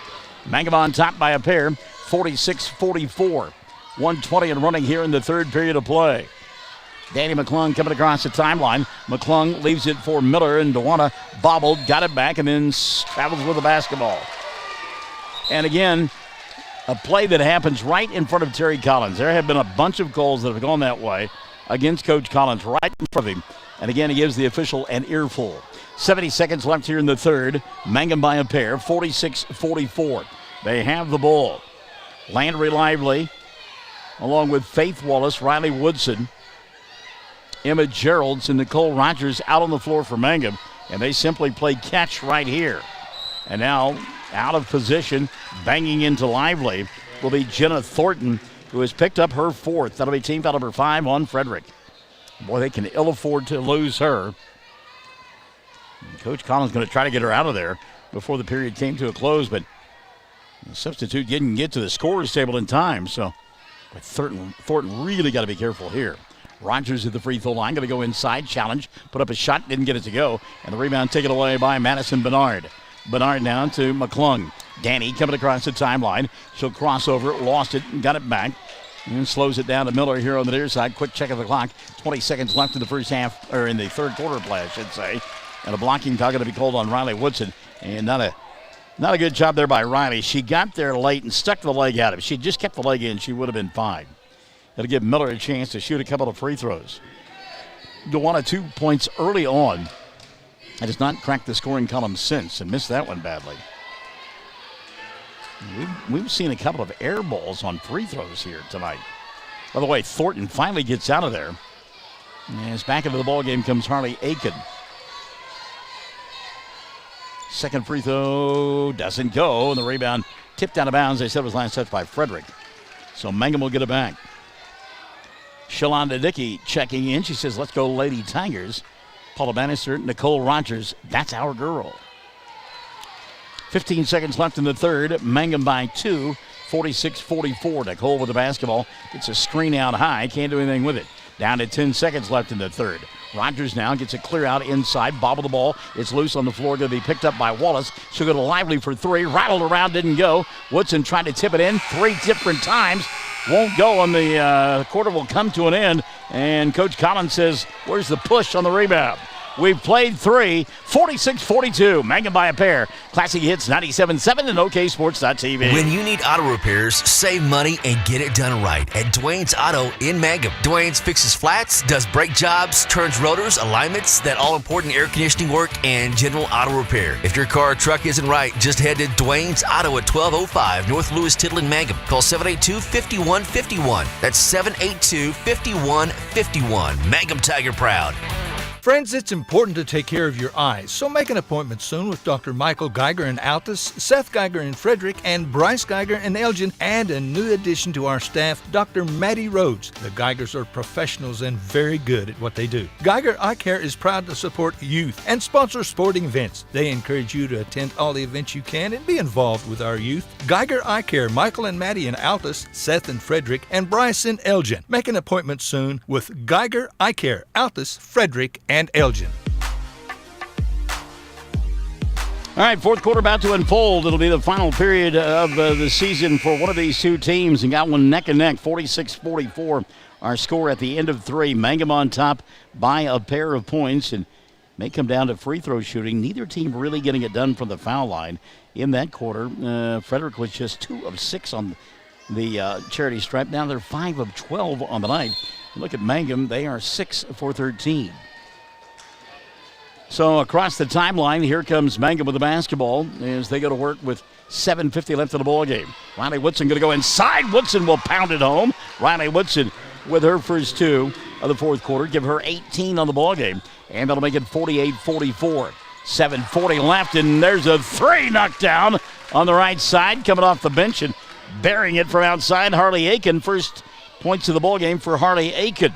Mangum on top by a pair, 46-44. 1:20 and running here in the third period of play. Danny McClung coming across the timeline. McClung leaves it for Miller, and Dewana bobbled, got it back, and then travels with the basketball. And again, a play that happens right in front of Terry Collins. There have been a bunch of goals that have gone that way against Coach Collins right in front of him. And again, he gives the official an earful. 70 seconds left here in the third. Mangum by a pair, 46-44. They have the ball. Landry Lively, along with Faith Wallace, Riley Woodson, Emma Geralds, and Nicole Rogers out on the floor for Mangum. And they simply play catch right here. And now, out of position, banging into Lively, will be Jenna Thornton, who has picked up her 4th. That'll be team foul number 5 on Frederick. Boy, they can ill afford to lose her. And Coach Collins going to try to get her out of there before the period came to a close, but the substitute didn't get to the scorer's table in time, so Thornton really got to be careful here. Rogers at the free throw line, going to go inside, challenge, put up a shot, didn't get it to go, and the rebound taken away by Madison Bernard. Bernard down to McClung. Danny coming across the timeline. She'll cross over, lost it, and got it back. And slows it down to Miller here on the near side. Quick check of the clock. 20 seconds left in the first half, or in the third quarter play, I should say. And a blocking foul going to be called on Riley Woodson. And not a good job there by Riley. She got there late and stuck the leg out. If she just kept the leg in, she would have been fine. That'll give Miller a chance to shoot a couple of free throws. Dewana 2 points early on. And has not cracked the scoring column since and missed that one badly. We've seen a couple of air balls on free throws here tonight. By the way, Thornton finally gets out of there. As back into the ball game comes Harley Aiken. Second free throw doesn't go, and the rebound tipped out of bounds. They said it was last touch by Frederick. So Mangum will get it back. Shalonda Dickey checking in. She says, let's go Lady Tigers. Paula Bannister, Nicole Rogers, that's our girl. 15 seconds left in the third. Mangum by 2, 46-44. Nicole with the basketball. Gets a screen out high. Can't do anything with it. Down to 10 seconds left in the third. Rogers now gets a clear out inside. Bobble the ball. It's loose on the floor. Going to be picked up by Wallace. She'll go to Lively for 3. Rattled around, didn't go. Woodson tried to tip it in 3 different times. Won't go, and the quarter will come to an end. And Coach Collins says, where's the push on the rebound? We've played 3, 46-42. Mangum by a pair. Classic Hits 97.7 and OKSports.tv. When you need auto repairs, save money and get it done right at Dwayne's Auto in Mangum. Dwayne's fixes flats, does brake jobs, turns rotors, alignments, that all-important air conditioning work, and general auto repair. If your car or truck isn't right, just head to Dwayne's Auto at 1205 North Lewis Tittle in Mangum. Call 782-5151. That's 782-5151. Mangum Tiger proud. Friends, it's important to take care of your eyes, so make an appointment soon with Dr. Michael Geiger in Altus, Seth Geiger in Frederick, and Bryce Geiger in Elgin, and a new addition to our staff, Dr. Maddie Rhodes. The Geigers are professionals and very good at what they do. Geiger Eye Care is proud to support youth and sponsor sporting events. They encourage you to attend all the events you can and be involved with our youth. Geiger Eye Care, Michael and Maddie in Altus, Seth in Frederick, and Bryce in Elgin. Make an appointment soon with Geiger Eye Care, Altus, Frederick, and Elgin. All right, fourth quarter about to unfold. It'll be the final period of the season for one of these two teams, and got one neck and neck, 46-44. Our score at the end of 3. Mangum on top by a pair of points, and may come down to free throw shooting. Neither team really getting it done from the foul line in that quarter. Frederick was just 2 of 6 on the charity stripe. Now they're 5 of 12 on the night. Look at Mangum. They are 6 for 13. So across the timeline, here comes Mangum with the basketball as they go to work with 7:50 left in the ball game. Riley Woodson going to go inside. Woodson will pound it home. Riley Woodson with her first 2 of the fourth quarter. Give her 18 on the ball game, and that'll make it 48-44. 7:40 left, and there's a 3 knocked down on the right side, coming off the bench and burying it from outside. Harley Aiken, first points of the ball game for Harley Aiken.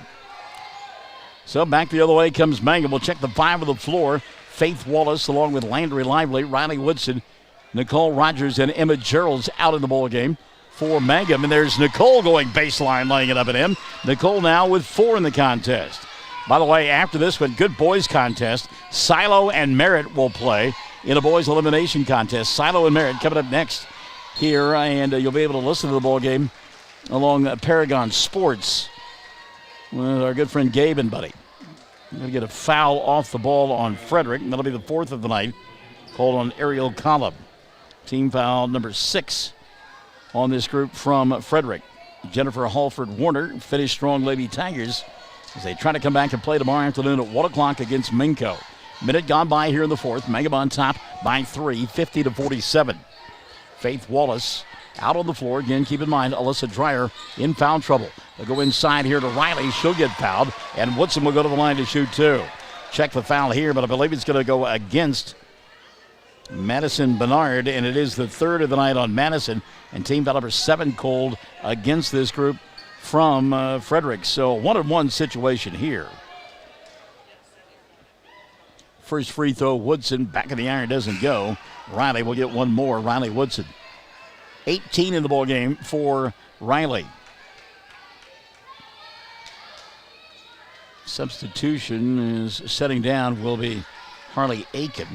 So back the other way comes Mangum. We'll check the 5 of the floor. Faith Wallace along with Landry Lively, Riley Woodson, Nicole Rogers, and Emma Gerald's out in the ball game for Mangum. And there's Nicole going baseline, laying it up at him. Nicole now with 4 in the contest. By the way, after this one, good boys contest. Silo and Merritt will play in a boys elimination contest. Silo and Merritt coming up next here, and you'll be able to listen to the ball game along Paragon Sports with our good friend Gabe and Buddy. We're going to get a foul off the ball on Frederick, and that'll be the 4th of the night, called on Ariel Collum. Team foul number 6 on this group from Frederick. Jennifer Halford Warner finished strong Lady Tigers as they try to come back and play tomorrow afternoon at 1 o'clock against Minco. Minute gone by here in the 4th. Mangum on top by 3, 50-47. Faith Wallace out on the floor. Again, keep in mind, Alyssa Dreyer in foul trouble. They'll go inside here to Riley. She'll get fouled, and Woodson will go to the line to shoot 2. Check the foul here, but I believe it's going to go against Madison Bernard, and it is the 3rd of the night on Madison, and team foul number 7 called against this group from Frederick. So 1-on-1 situation here. First free throw, Woodson, back of the iron, doesn't go. Riley will get one more. Riley Woodson. 18 in the ball game for Riley. Substitution is setting down will be Harley Aiken.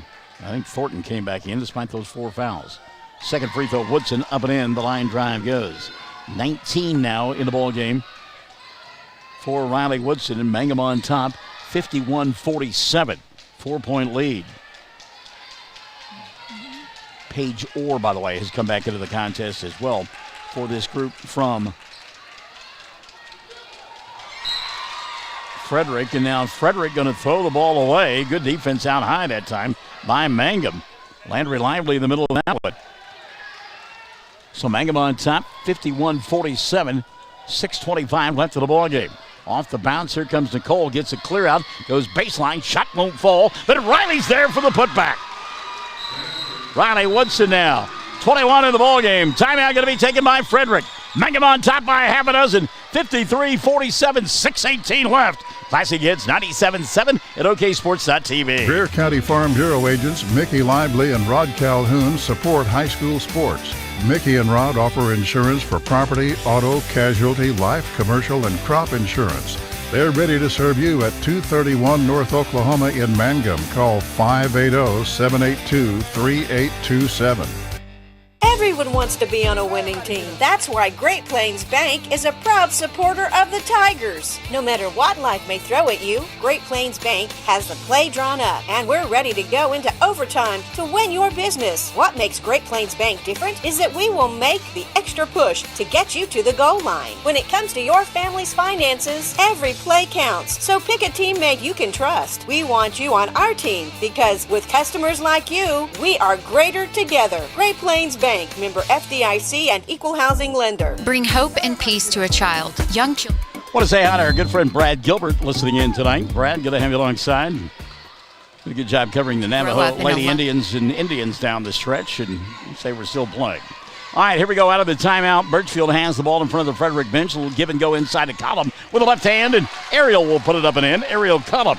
I think Thornton came back in despite those 4 fouls. Second free throw, Woodson up and in. The line drive goes. 19 now in the ball game for Riley Woodson, and Mangum on top, 51-47. 4-point lead. Paige Orr, by the way, has come back into the contest as well for this group from Frederick. And now Frederick going to throw the ball away. Good defense out high that time by Mangum. Landry Lively in the middle of that one. So Mangum on top, 51-47. 6:25 left of the ball game. Off the bounce, here comes Nicole. Gets a clear out. Goes baseline. Shot won't fall. But Riley's there for the putback. Riley Woodson now. 21 in the ball game. Timeout going to be taken by Frederick. Mangum on top by a half a dozen. 53-47, 6:18 left. Classic Hits 97.7 at OKSports.tv. Greer County Farm Bureau agents Mickey Lively and Rod Calhoun support high school sports. Mickey and Rod offer insurance for property, auto, casualty, life, commercial, and crop insurance. They're ready to serve you at 231 North Oklahoma in Mangum. Call 580-782-3827. Every one wants to be on a winning team. That's why Great Plains Bank is a proud supporter of the Tigers. No matter what life may throw at you, Great Plains Bank has the play drawn up, and we're ready to go into overtime to win your business. What makes Great Plains Bank different is that we will make the extra push to get you to the goal line. When it comes to your family's finances, every play counts. So pick a teammate you can trust. We want you on our team because with customers like you, we are greater together. Great Plains Bank, member FDIC and equal housing lender. Bring hope and peace to a child. Young children. Want to say hi to our good friend Brad Gilbert listening in tonight. Brad, good to have you alongside. Did a good job covering the Navajo Lady Indians and Indians down the stretch, and say we're still playing. All right, here we go out of the timeout. Birchfield has the ball in front of the Frederick bench. A little give and go inside the column with a left hand, and Ariel will put it up and in. Ariel Cullum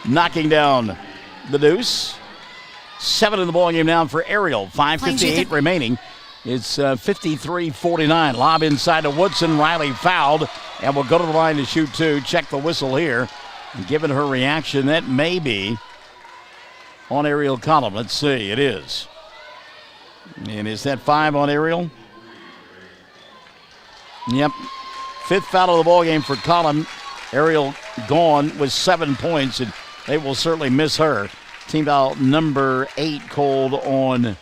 knocking down the deuce. 7 in the ball game now for Ariel. 5:58 remaining. It's 53-49. Lob inside to Woodson. Riley fouled and will go to the line to shoot 2. Check the whistle here. And given her reaction, that may be on Ariel Cullum. Let's see. It is. And is that 5 on Ariel? Yep. 5th foul of the ball game for Cullum. Ariel gone with 7 points, and they will certainly miss her. Team foul number 8 called on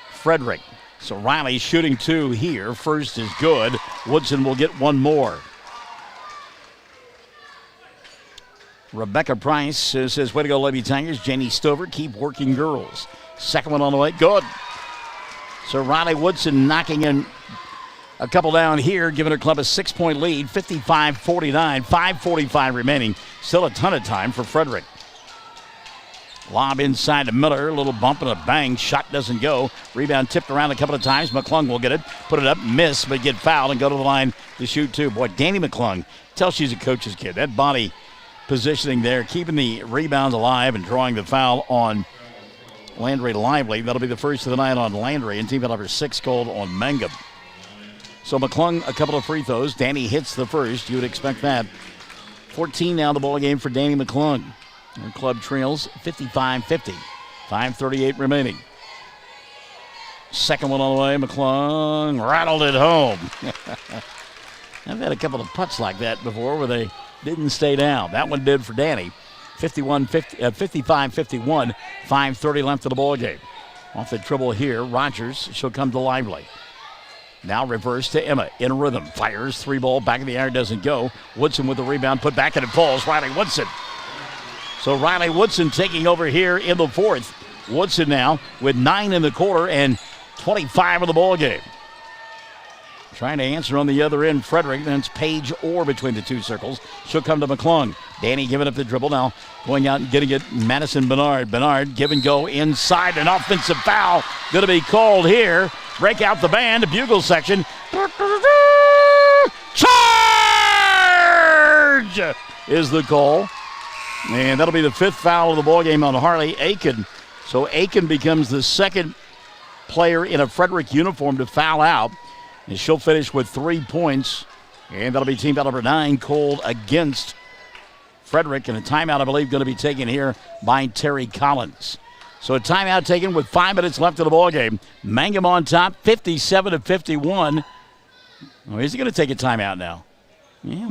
Frederick. So Riley shooting 2 here. First is good. Woodson will get 1 more. Rebecca Price says, way to go, Lady Tigers. Janie Stover, keep working, girls. Second one on the way. Good. So Riley Woodson knocking in a couple down here, giving her club a 6-point lead. 55-49. 5:45 remaining. Still a ton of time for Frederick. Lob inside to Miller. A little bump and a bang. Shot doesn't go. Rebound tipped around a couple of times. McClung will get it. Put it up. Miss, but get fouled and go to the line to shoot 2. Boy, Danny McClung. Tell she's a coach's kid. That body positioning there, keeping the rebounds alive and drawing the foul on Landry Lively. That'll be the first of the night on Landry. And team foul number 6 called on Mangum. So McClung, a couple of free throws. Danny hits the first. You would expect that. 14 now the ball game for Danny McClung. Her club trails 55-50. 5:38 remaining. Second one on the way. McClung rattled it home. I've had a couple of putts like that before where they didn't stay down. That one did for Danny. 55-51. 5:30 left of the ball game. Off the dribble here, Rogers. She'll come to Lively. Now reverse to Emma. In rhythm. Fires. 3-ball. Back of the iron doesn't go. Woodson with the rebound. Put back and it falls. Riley Woodson. So Riley Woodson taking over here in the 4th. Woodson now with 9 in the quarter and 25 of the ball game. Trying to answer on the other end, Frederick. Then it's Paige Orr between the 2 circles. She'll come to McClung. Danny giving up the dribble now. Going out and getting it. Madison Bernard. Bernard give and go inside. An offensive foul going to be called here. Break out the band. Bugle section. Charge is the call. And that'll be the 5th foul of the ballgame on Harley Aiken. So Aiken becomes the 2nd player in a Frederick uniform to foul out. And she'll finish with 3 points. And that'll be team foul number 9 called against Frederick. And a timeout, I believe, going to be taken here by Terry Collins. So a timeout taken with 5 minutes left of the ballgame. Mangum on top, 57-51. Oh, is he going to take a timeout now? Yeah,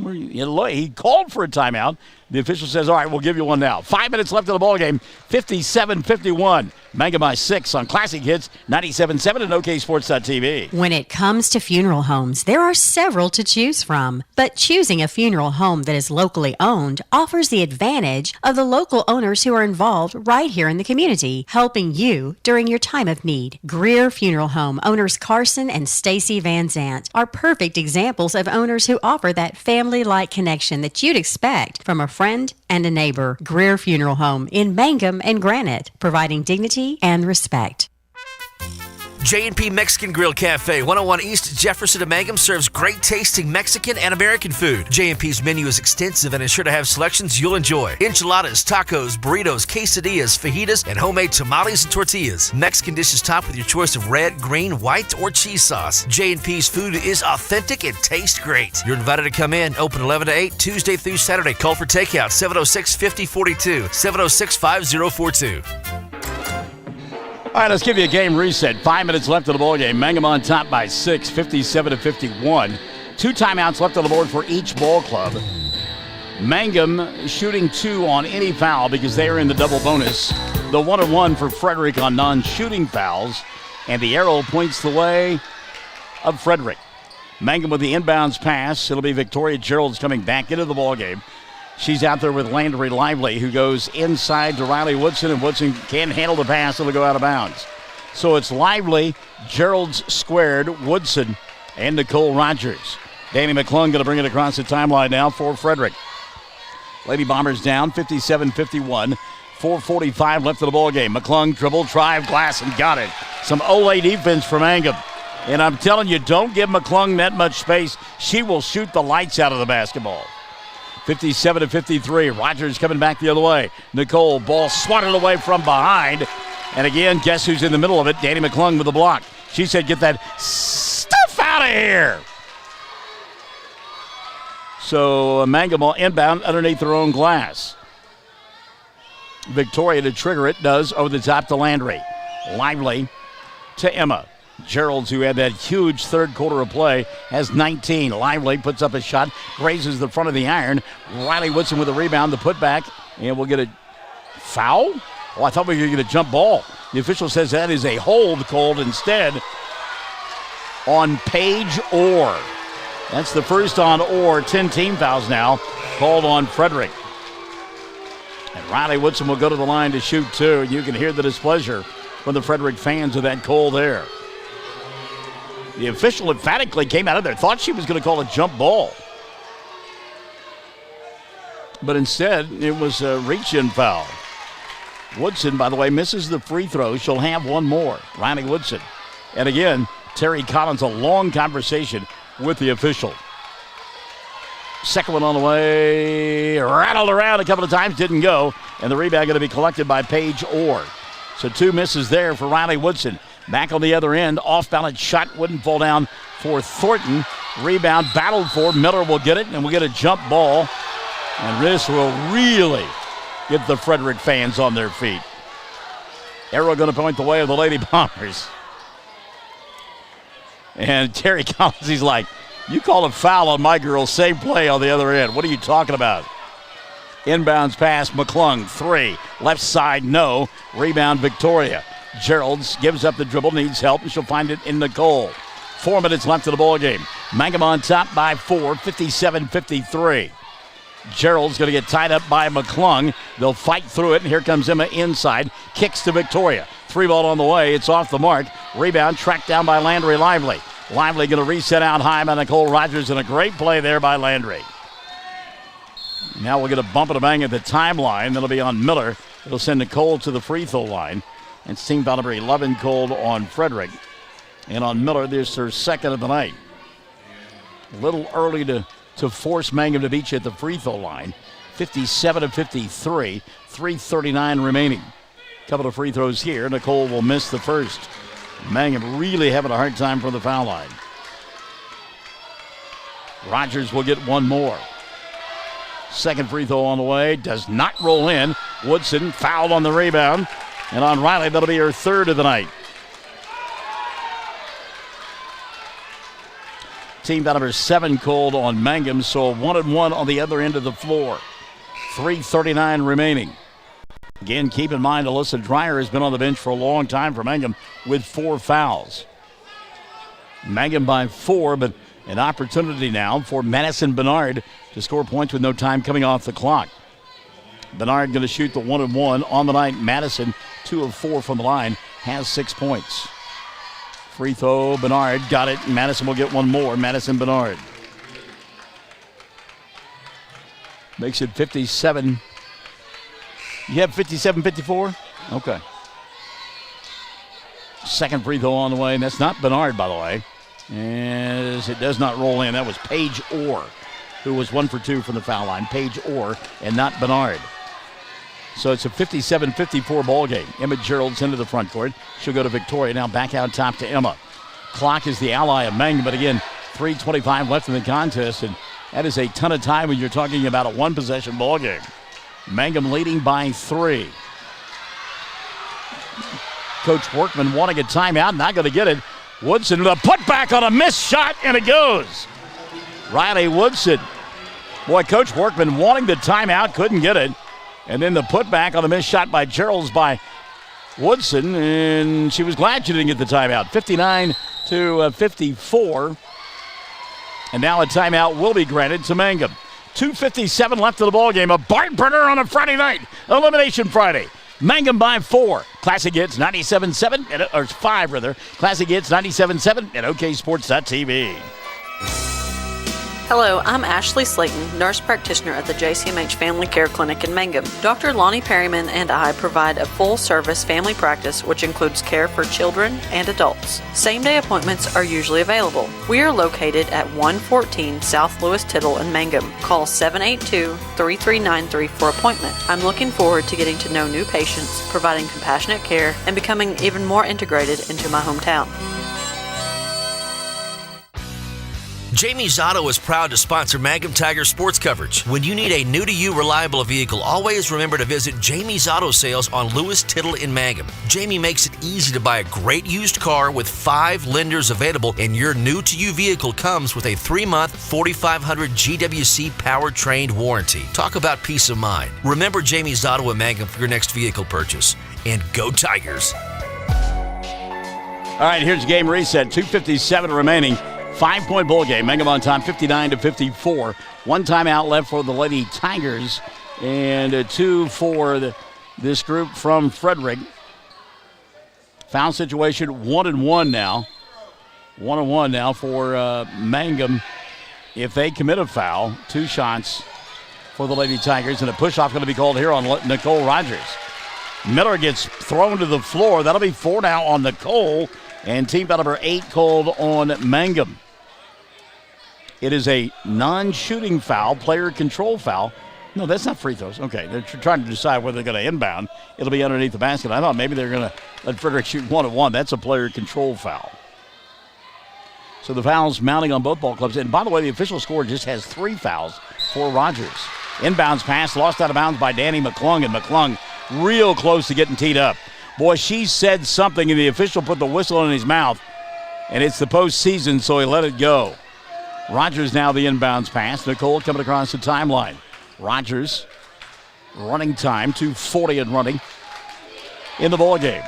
he called for a timeout. The official says, all right, we'll give you one now. 5 minutes left of the ballgame. 57-51. Mangum by 6 on Classic Hits 97.7 and OKSports.tv. When it comes to funeral homes, there are several to choose from. But choosing a funeral home that is locally owned offers the advantage of the local owners who are involved right here in the community, helping you during your time of need. Greer Funeral Home owners Carson and Stacy Van Zant are perfect examples of owners who offer that family-like connection that you'd expect from a friend and a neighbor. Greer Funeral Home in Mangum and Granite, providing dignity and respect. J&P Mexican Grill Cafe, 101 East Jefferson of Mangum, serves great tasting Mexican and American food. J&P's menu is extensive and is sure to have selections you'll enjoy. Enchiladas, tacos, burritos, quesadillas, fajitas, and homemade tamales and tortillas. Mexican dishes topped with your choice of red, green, white, or cheese sauce. J&P's food is authentic and tastes great. You're invited to come in. Open 11 to 8, Tuesday through Saturday. Call for takeout, 706-5042, 706-5042. All right, let's give you a game reset. 5 minutes left of the ball game. Mangum on top by 6, 57-51. 2 timeouts left on the board for each ball club. Mangum shooting 2 on any foul because they are in the double bonus. The 1-1 for Frederick on non-shooting fouls. And the arrow points the way of Frederick. Mangum with the inbounds pass. It'll be Victoria Gerald's coming back into the ball game. She's out there with Landry Lively, who goes inside to Riley Woodson, and Woodson can't handle the pass. It'll go out of bounds. So it's Lively, Gerald's squared, Woodson, and Nicole Rogers. Danny McClung going to bring it across the timeline now for Frederick. Lady Bombers down 57-51. 4:45 left of the ball game. McClung dribble, drive, glass, and got it. Some Olay defense from Mangum. And I'm telling you, don't give McClung that much space. She will shoot the lights out of the basketball. 57-53. Rogers coming back the other way. Nicole, ball swatted away from behind. And again, guess who's in the middle of it? Danny McClung with the block. She said, get that stuff out of here. So Mangum will inbound underneath their own glass. Victoria to trigger it, does over the top to Landry. Lively to Emma. Gerald's, who had that huge third quarter of play, has 19. Lively puts up a shot, grazes the front of the iron. Riley Woodson with a rebound, the putback, and we'll get a foul? Oh, I thought we were going to get a jump ball. The official says that is a hold called instead on Paige Orr. That's the first on Orr. 10 team fouls now called on Frederick. And Riley Woodson will go to the line to shoot 2. You can hear the displeasure from the Frederick fans of that call there. The official emphatically came out of there, thought she was going to call a jump ball. But instead, it was a reach-in foul. Woodson, by the way, misses the free throw. She'll have one more. Riley Woodson. And again, Terry Collins, a long conversation with the official. Second one on the way. Rattled around a couple of times, didn't go. And the rebound going to be collected by Paige Orr. So 2 misses there for Riley Woodson. Back on the other end, off-balance shot wouldn't fall down for Thornton. Rebound battled for. Miller will get it, and we'll get a jump ball. And this will really get the Frederick fans on their feet. Arrow going to point the way of the Lady Bombers. And Terry Collins, he's like, you call a foul on my girl, same play on the other end. What are you talking about? Inbounds pass, McClung, 3. Left side, no. Rebound, Victoria. Gerald's gives up the dribble, needs help, and she'll find it in Nicole. 4 minutes left of the ball game. Mangum on top by 4, 57-53. Gerald's going to get tied up by McClung. They'll fight through it, and here comes Emma inside. Kicks to Victoria. 3 ball on the way. It's off the mark. Rebound tracked down by Landry Lively. Lively going to reset out high by Nicole Rogers, and a great play there by Landry. Now we'll get a bump and a bang at the timeline. That'll be on Miller. It'll send Nicole to the free throw line. And team foul number 11 called on Frederick. And on Miller, this is her second of the night. A little early to force Mangum to beat you at the free throw line. 57-53, 3:39 remaining. Couple of free throws here. Nicole will miss the first. Mangum really having a hard time from the foul line. Rogers will get one more. Second free throw on the way. Does not roll in. Woodson fouled on the rebound. And on Riley, that'll be her third of the night. Team foul number 7 called on Mangum, so 1-1 on the other end of the floor. 3:39 remaining. Again, keep in mind, Alyssa Dreyer has been on the bench for a long time for Mangum with 4 fouls. Mangum by 4, but an opportunity now for Madison Bernard to score points with no time coming off the clock. Bernard going to shoot the 1-1 on the night. Madison, 2 of 4 from the line, has 6 points. Free throw, Bernard got it. Madison will get one more. Madison Bernard. Makes it 57. You have 57-54? Okay. Second free throw on the way, and that's not Bernard, by the way. As it does not roll in. That was Paige Orr, who was 1 for 2 from the foul line. Paige Orr and not Bernard. So it's a 57-54 ball game. Emma Gerald's into the front court. She'll go to Victoria. Now back out top to Emma. Clock is the ally of Mangum, but again, 3:25 left in the contest, and that is a ton of time when you're talking about a one-possession ball game. Mangum leading by 3. Coach Workman wanting a timeout, not going to get it. Woodson with a putback on a missed shot, and it goes. Riley Woodson. Boy, Coach Workman wanting the timeout, couldn't get it. And then the putback on the missed shot by Gerald's by Woodson, and she was glad she didn't get the timeout. 59-54. And now a timeout will be granted to Mangum. 2:57 left of the ball game. A barn burner on a Friday night. Elimination Friday. Mangum by 4. Classic Hits 97.7, or 5 rather. Classic Hits 97.7 at OKSports.tv. Hello, I'm Ashley Slayton, nurse practitioner at the JCMH Family Care Clinic in Mangum. Dr. Lonnie Perryman and I provide a full-service family practice which includes care for children and adults. Same-day appointments are usually available. We are located at 114 South Lewis Tittle in Mangum. Call 782-3393 for appointment. I'm looking forward to getting to know new patients, providing compassionate care, and becoming even more integrated into my hometown. Jamie's Auto is proud to sponsor Mangum Tiger sports coverage. When you need a new-to-you reliable vehicle, always remember to visit Jamie's Auto Sales on Lewis Tittle in Mangum. Jamie makes it easy to buy a great used car with 5 lenders available, and your new-to-you vehicle comes with a 3-month 4,500 GWC powertrain warranty. Talk about peace of mind. Remember Jamie's Auto in Mangum for your next vehicle purchase. And go Tigers! All right, here's game reset. 2:57 remaining. 5-point ball game. Mangum on time, 59-54. 1 timeout left for the Lady Tigers, and 2 for this group from Frederick. Foul situation, 1-1 now. 1-1 now for Mangum. If they commit a foul, 2 shots for the Lady Tigers, and a push-off going to be called here on Nicole Rogers. Miller gets thrown to the floor. That'll be 4 now on Nicole, and team foul number 8 called on Mangum. It is a non-shooting foul, player control foul. No, that's not free throws. Okay, they're trying to decide whether they're going to inbound. It'll be underneath the basket. I thought maybe they're going to let Frederick shoot 1-1. That's a player control foul. So the fouls mounting on both ball clubs. And by the way, the official score just has 3 fouls for Rogers. Inbounds pass, lost out of bounds by Danny McClung, and McClung real close to getting teed up. Boy, she said something, and the official put the whistle in his mouth, and it's the postseason, so he let it go. Rogers now the inbounds pass. Nicole coming across the timeline. Rogers running time, 2:40 and running in the ball game.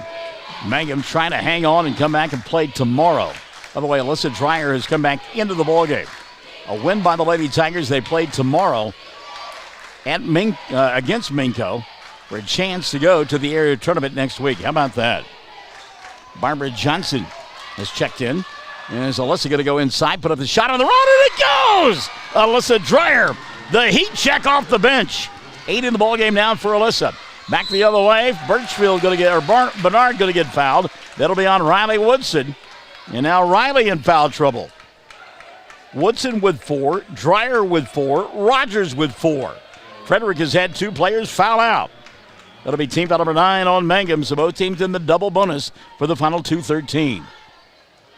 Mangum trying to hang on and come back and play tomorrow. By the way, Alyssa Dreyer has come back into the ball game. A win by the Lady Tigers. They play tomorrow at against Minco for a chance to go to the area tournament next week. How about that? Barbara Johnson has checked in. And is Alyssa going to go inside, put up the shot on the run, and it goes! Alyssa Dreyer, the heat check off the bench. 8 in the ballgame now for Alyssa. Back the other way, Birchfield going to get, or Bernard going to get fouled. That'll be on Riley Woodson. And now Riley in foul trouble. Woodson with 4, Dreyer with 4, Rogers with 4. Frederick has had 2 players foul out. That'll be team foul number 9 on Mangum, so both teams in the double bonus for the final 2:13.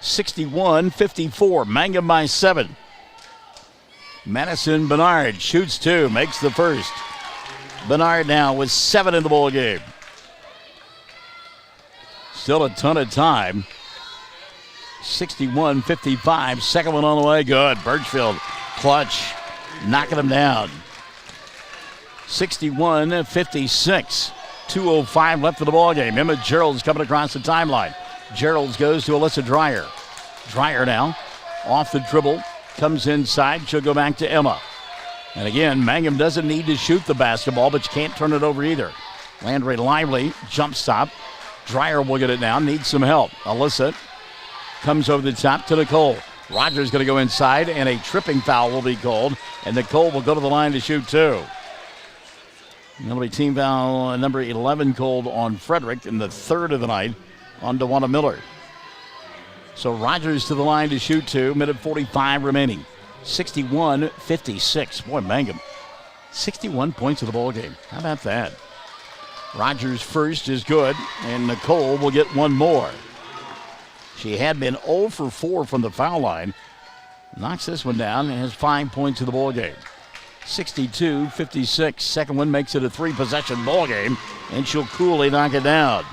61-54, Mangum by 7. Madison Bernard shoots 2, makes the first. Bernard now with 7 in the ball game. Still a ton of time. 61-55, second one on the way, good. Birchfield, clutch, knocking him down. 61-56, 2:05 left of the ball game. Emma Gerald's coming across the timeline. Gerald's goes to Alyssa Dreyer. Dreyer now off the dribble, comes inside. She'll go back to Emma. And again, Mangum doesn't need to shoot the basketball, but you can't turn it over either. Landry Lively, jump stop. Dreyer will get it now, needs some help. Alyssa comes over the top to Nicole. Rogers going to go inside, and a tripping foul will be called, and Nicole will go to the line to shoot 2. And that'll be team foul number 11 called on Frederick in the 3rd of the night on DeWanna Miller. So Rogers to the line to shoot 2, minute 45 remaining. 61-56. Boy, Mangum, 61 points of the ball game. How about that? Rogers first is good, and Nicole will get 1 more. She had been 0 for 4 from the foul line. Knocks this one down and has 5 points of the ball game. 62-56. Second one makes it a 3-possession ball game, and she'll coolly knock it down.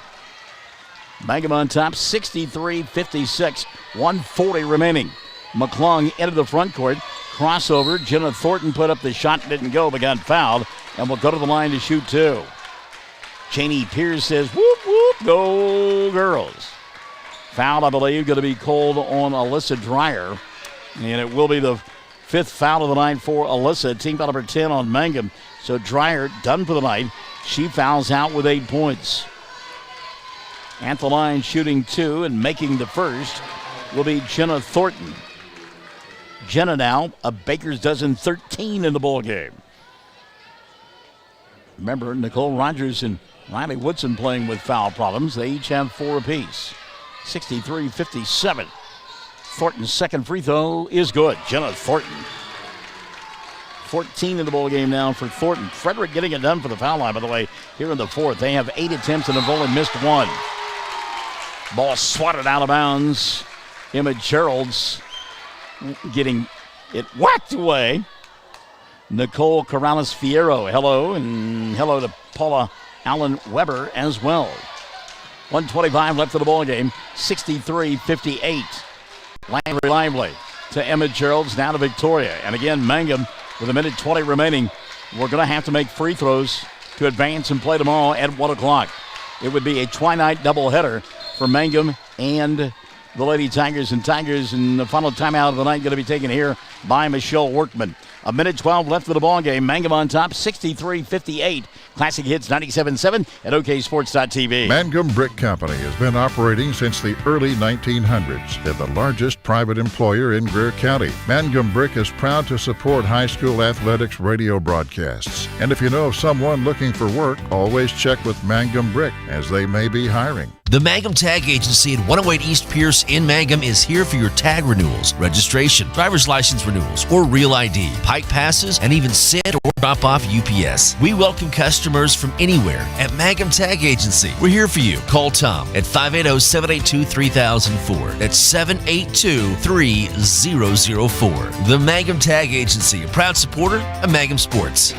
Mangum on top, 63-56, 1:40 remaining. McClung into the front court. Crossover. Jenna Thornton put up the shot, didn't go, but got fouled, and will go to the line to shoot two. Cheney Pierce says, whoop, whoop, go girls. Foul, I believe, going to be called on Alyssa Dreyer, and it will be the fifth foul of the night for Alyssa, team foul number 10 on Mangum. So Dreyer done for the night. She fouls out with 8 points. At the line shooting 2 and making the first will be Jenna Thornton. Jenna now a Baker's dozen 13 in the ball game. Remember, Nicole Rogers and Riley Woodson playing with foul problems. They each have 4 apiece. 63-57. Thornton's second free throw is good. Jenna Thornton. 14 in the ball game now for Thornton. Frederick getting it done for the foul line, by the way, here in the fourth. They have 8 attempts and have only missed 1. Ball swatted out of bounds. Emma Gerald's getting it whacked away. Nicole Corrales-Fierro, hello, and hello to Paula Allen Weber as well. 1:25 left of the ball game, 63-58. Landry Lively to Emma Gerald's, now to Victoria. And again, Mangum with 1:20 remaining. We're going to have to make free throws to advance and play tomorrow at 1 o'clock. It would be a twilight doubleheader for Mangum and the Lady Tigers. And Tigers in the final timeout of the night going to be taken here by Michelle Workman. 1:12 left of the ball game. Mangum on top, 63-58. Classic Hits 97.7 at OKSports.tv. Mangum Brick Company has been operating since the early 1900s. They're the largest private employer in Greer County. Mangum Brick is proud to support high school athletics radio broadcasts. And if you know of someone looking for work, always check with Mangum Brick, as they may be hiring. The Mangum Tag Agency at 108 East Pierce in Mangum is here for your tag renewals, registration, driver's license renewals, or real ID, pike passes, and even send or drop off UPS. We welcome customers from anywhere at Mangum Tag Agency. We're here for you. Call Tom at 580-782-3004. That's 782-3004. The Mangum Tag Agency, a proud supporter of Mangum Sports.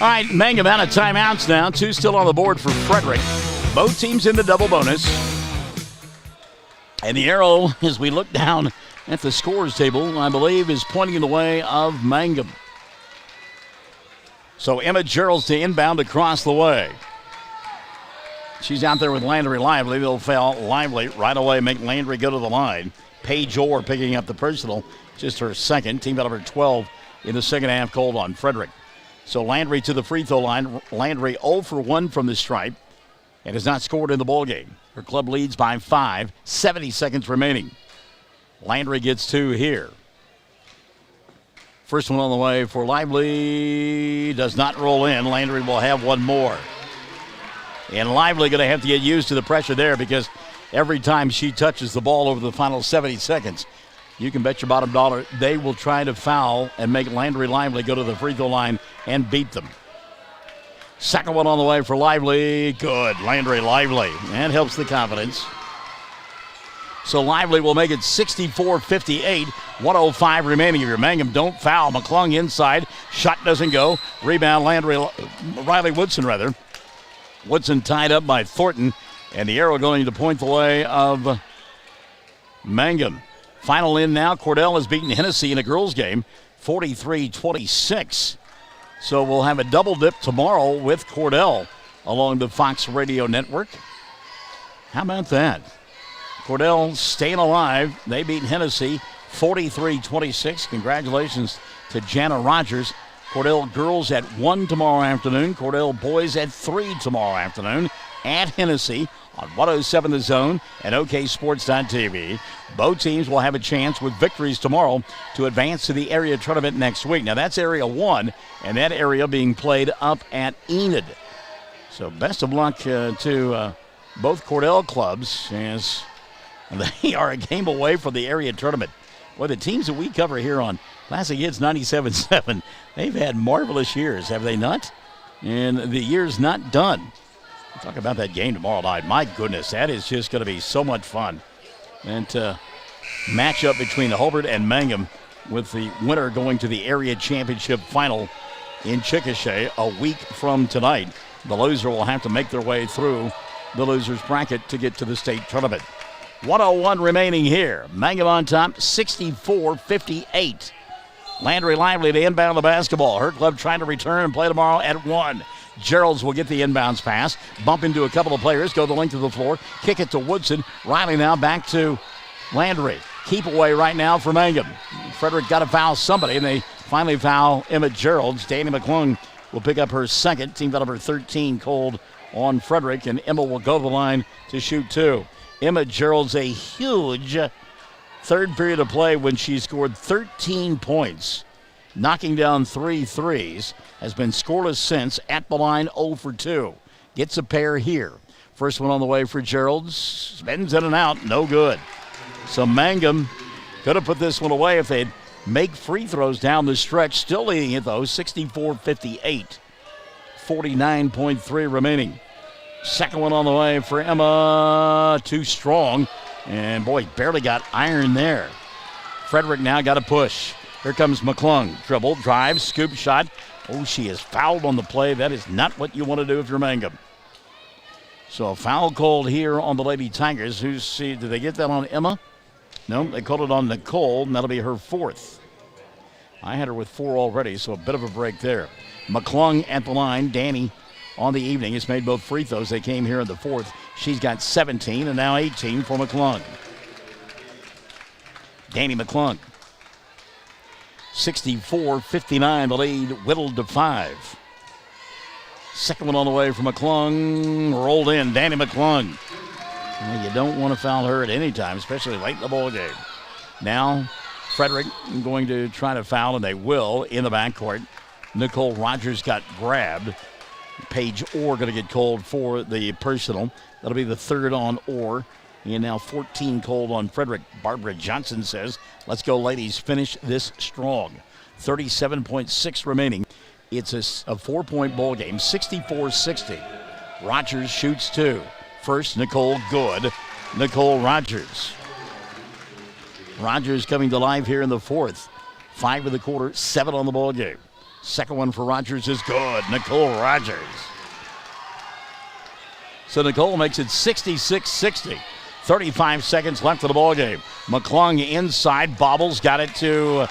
All right, Mangum out of timeouts now. 2 still on the board for Frederick. Both teams in the double bonus. And the arrow, as we look down at the scores table, I believe, is pointing in the way of Mangum. So Emma Gerald's to inbound across the way. She's out there with Landry Lively. They'll foul Lively right away, make Landry go to the line. Paige Orr picking up the personal, just her second. Team number 12 in the second half called on Frederick. So Landry to the free throw line. Landry 0 for 1 from the stripe and has not scored in the ball game. Her club leads by 5, 70 seconds remaining. Landry gets 2 here. First one on the way for Lively. Does not roll in. Landry will have one more. And Lively going to have to get used to the pressure there, because every time she touches the ball over the final 70 seconds, you can bet your bottom dollar they will try to foul and make Landry Lively go to the free throw line and beat them. Second one on the way for Lively. Good. Landry Lively. That helps the confidence. So Lively will make it 64-58. 1:05 remaining here. Mangum don't foul. McClung inside. Shot doesn't go. Rebound Riley Woodson, rather. Woodson tied up by Thornton. And the arrow going to point the way of Mangum. Final in now. Cordell has beaten Hennessy in a girls' game, 43-26. So we'll have a double dip tomorrow with Cordell along the Fox Radio Network. How about that? Cordell staying alive. They beat Hennessy 43-26. Congratulations to Jana Rogers. Cordell girls at 1 tomorrow afternoon. Cordell boys at 3 tomorrow afternoon at Hennessy on 107 The Zone and OKSports.tv. Both teams will have a chance with victories tomorrow to advance to the area tournament next week. Now that's Area 1, and that area being played up at Enid. So best of luck to both Cordell clubs, as they are a game away from the area tournament. Well, the teams that we cover here on Classic Hits 97.7, they've had marvelous years, have they not? And the year's not done. We'll talk about that game tomorrow night. My goodness, that is just going to be so much fun. And matchup between Hobart and Mangum, with the winner going to the area championship final in Chickasha a week from tonight. The loser will have to make their way through the loser's bracket to get to the state tournament. 101 remaining here. Mangum on top, 64-58. Landry Lively to inbound the basketball. Her club trying to return and play tomorrow at 1. Geralds will get the inbounds pass, bump into a couple of players, go the length of the floor, kick it to Woodson. Riley now back to Landry. Keep away right now for Mangum. Frederick got to foul somebody, and they finally foul Emma Geralds. Danny McClung will pick up her second, team foul number 13 cold on Frederick, and Emma will go to the line to shoot 2. Emma Geralds, a huge third period of play when she scored 13 points, knocking down 3 threes, has been scoreless since, at the line 0 for 2. Gets a pair here. First one on the way for Geralds, spins in and out, no good. So Mangum could have put this one away if they'd make free throws down the stretch. Still leading it though, 64-58. 49.3 remaining. Second one on the way for Emma, too strong. And boy, barely got iron there. Frederick now got to push. Here comes McClung. Dribble, drive, scoop shot. Oh, she is fouled on the play. That is not what you want to do if you're Mangum. So a foul called here on the Lady Tigers. Did they get that on Emma? No, they called it on Nicole, and that'll be her 4th. I had her with 4 already, so a bit of a break there. McClung at the line. Danny on the evening has made both free throws. They came here in the 4th. She's got 17 and now 18 for McClung. Danny McClung. 64-59, the lead whittled to 5. Second one on the way for McClung. Rolled in, Danny McClung. Well, you don't want to foul her at any time, especially late in the ball game. Now, Frederick going to try to foul, and they will in the backcourt. Nicole Rogers got grabbed. Paige Orr going to get called for the personal. That'll be the 3rd on Orr. And now 14 called on Frederick. Barbara Johnson says, let's go, ladies, finish this strong. 37.6 remaining. It's a 4-point ball game, 64-60. Rogers shoots 2. First, Nicole, good. Nicole Rogers. Rogers coming to life here in the 4th. 5 of the quarter, 7 on the ball game. Second one for Rogers is good. Nicole Rogers. So Nicole makes it 66-60. 35 seconds left of the ball game. McClung inside, bobbles, got it to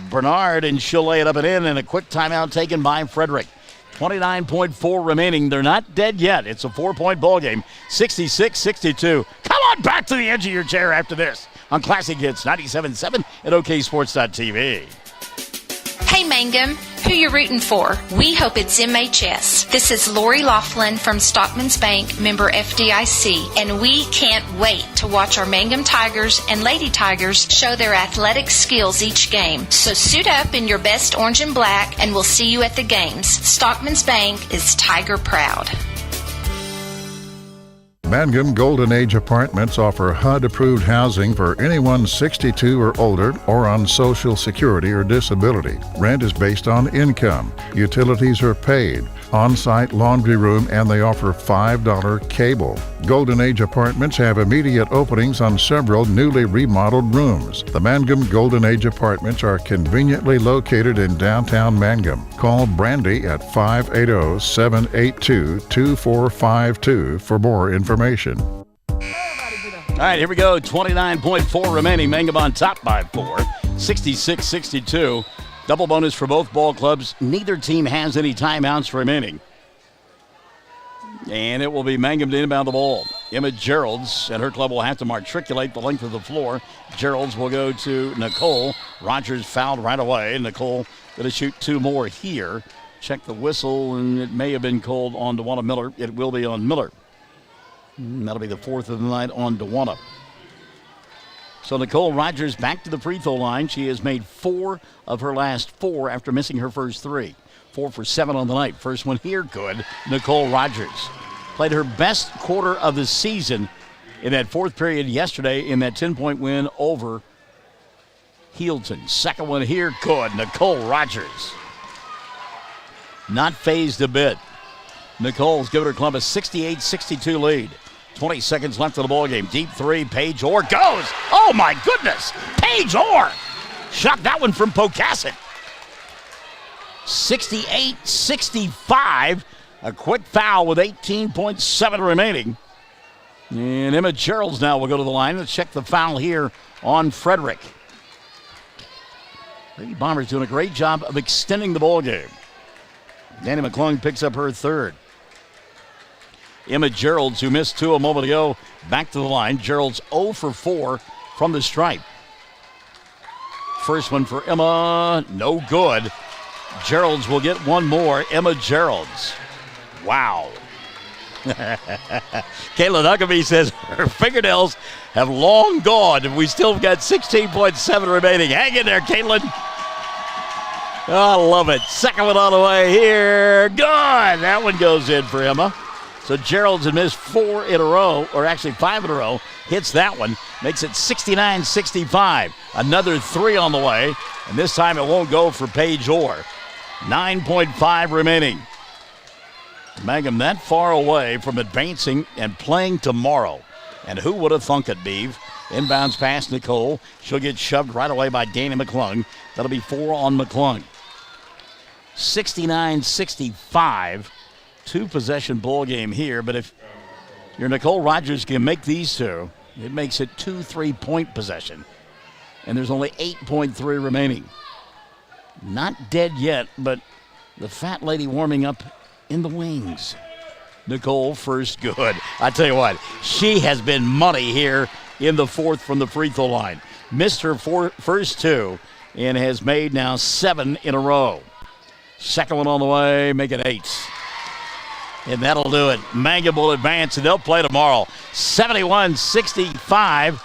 Bernard, and she'll lay it up and in, and a quick timeout taken by Frederick. 29.4 remaining. They're not dead yet. It's a 4-point ball game. 66-62. Come on back to the edge of your chair after this on Classic Hits 97.7 at OKSports.tv. Hey Mangum, who you rooting for? We hope it's MHS. This is Lori Laughlin from Stockman's Bank, member FDIC, and we can't wait to watch our Mangum Tigers and Lady Tigers show their athletic skills each game. So suit up in your best orange and black, and we'll see you at the games. Stockman's Bank is Tiger proud. Mangum Golden Age Apartments offer HUD-approved housing for anyone 62 or older or on Social Security or disability. Rent is based on income. Utilities are paid. On-site laundry room, and they offer $5 cable. Golden Age Apartments have immediate openings on several newly remodeled rooms. The Mangum Golden Age Apartments are conveniently located in downtown Mangum. Call Brandy at 580-782-2452 for more information. All right, here we go. 29.4 remaining. Mangum on top by 4. 66-62. Double bonus for both ball clubs. Neither team has any timeouts remaining. And it will be Mangum to inbound the ball. Emma Geralds and her club will have to matriculate the length of the floor. Geralds will go to Nicole. Rogers fouled right away. Nicole going to shoot 2 more here. Check the whistle, and it may have been called on DeWanna Miller. It will be on Miller. That'll be the 4th of the night on DeWanna. So Nicole Rogers back to the free throw line. She has made 4 of her last 4 after missing her first 3. 4 for 7 on the night. First one here, good. Nicole Rogers played her best quarter of the season in that 4th period yesterday in that 10-point win over Healdton. Second one here, good. Nicole Rogers. Not phased a bit. Nicole's given her club a 68-62 lead. 20 seconds left of the ball game. Deep 3, Paige Orr goes. Oh my goodness, Paige Orr shot that one from Pocasset. 68-65. A quick foul with 18.7 remaining. And Emma Gerald's now will go to the line. Let's check the foul here on Frederick. Lady Bombers doing a great job of extending the ball game. Danny McClung picks up her third. Emma Gerald's, who missed two a moment ago, back to the line. Gerald's 0 for 4 from the stripe. First one for Emma, no good. Gerald's will get one more. Emma Gerald's. Wow. Caitlin Huckabee says her fingernails have long gone, and we still got 16.7 remaining. Hang in there, Caitlin. Oh, I love it. Second one on the way here. Good. That one goes in for Emma. So Gerald's had missed 4 in a row, or actually 5 in a row. Hits that one. Makes it 69-65. Another 3 on the way. And this time it won't go for Paige Orr. 9.5 remaining. Mangum that far away from advancing and playing tomorrow. And who would have thunk it, Beeve? Inbounds past Nicole. She'll get shoved right away by Danny McClung. That'll be 4 on McClung. 69-65. 2-possession ball game here, but if your Nicole Rogers can make these two, it makes it 2 3-point possession. And there's only 8.3 remaining. Not dead yet, but the fat lady warming up in the wings. Nicole first good. I tell you what, she has been money here in the fourth from the free throw line. Missed her first 2 and has made now 7 in a row. Second one on the way, make it 8. And that'll do it. Mangum will advance, and they'll play tomorrow. 71-65.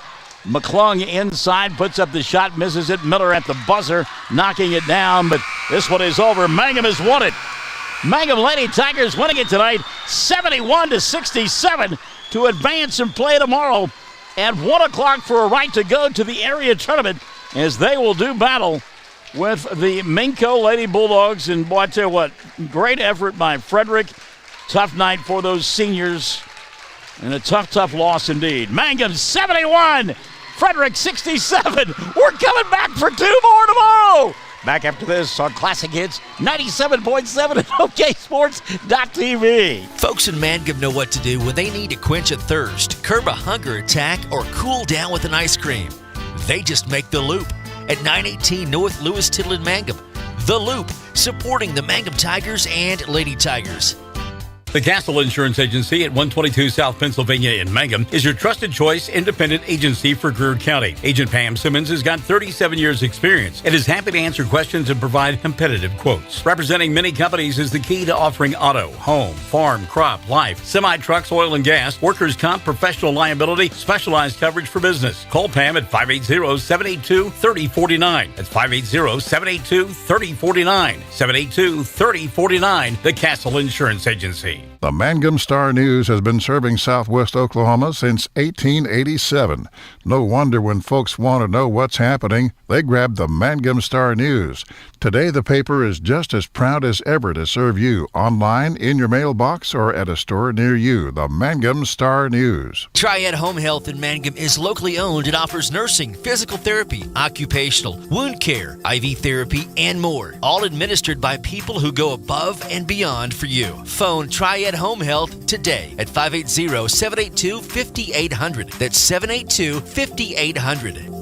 McClung inside, puts up the shot, misses it. Miller at the buzzer, knocking it down, but this one is over. Mangum has won it. Mangum Lady Tigers winning it tonight, 71-67 to advance and play tomorrow at 1 o'clock for a right to go to the area tournament as they will do battle with the Minco Lady Bulldogs. And boy, I tell you what, great effort by Frederick. Tough night for those seniors, and a tough loss indeed. Mangum 71, Frederick 67. We're coming back for 2 more tomorrow. Back after this on Classic Hits 97.7 at OKSports.tv. Folks in Mangum know what to do when they need to quench a thirst, curb a hunger attack, or cool down with an ice cream. They just make the Loop at 918 North Lewis Tittle in Mangum. The Loop, supporting the Mangum Tigers and Lady Tigers. The Castle Insurance Agency at 122 South Pennsylvania in Mangum is your trusted choice independent agency for Greer County. Agent Pam Simmons has got 37 years experience and is happy to answer questions and provide competitive quotes. Representing many companies is the key to offering auto, home, farm, crop, life, semi-trucks, oil and gas, workers' comp, professional liability, specialized coverage for business. Call Pam at 580-782-3049. That's 580-782-3049. 782-3049. The Castle Insurance Agency. The Mangum Star News has been serving southwest Oklahoma since 1887. No wonder when folks want to know what's happening, they grab the Mangum Star News. Today, the paper is just as proud as ever to serve you online, in your mailbox, or at a store near you. The Mangum Star News. Triad Home Health in Mangum is locally owned and offers nursing, physical therapy, occupational, wound care, IV therapy, and more. All administered by people who go above and beyond for you. Phone Triad Home Health today at 580-782-5800. That's 782-5800.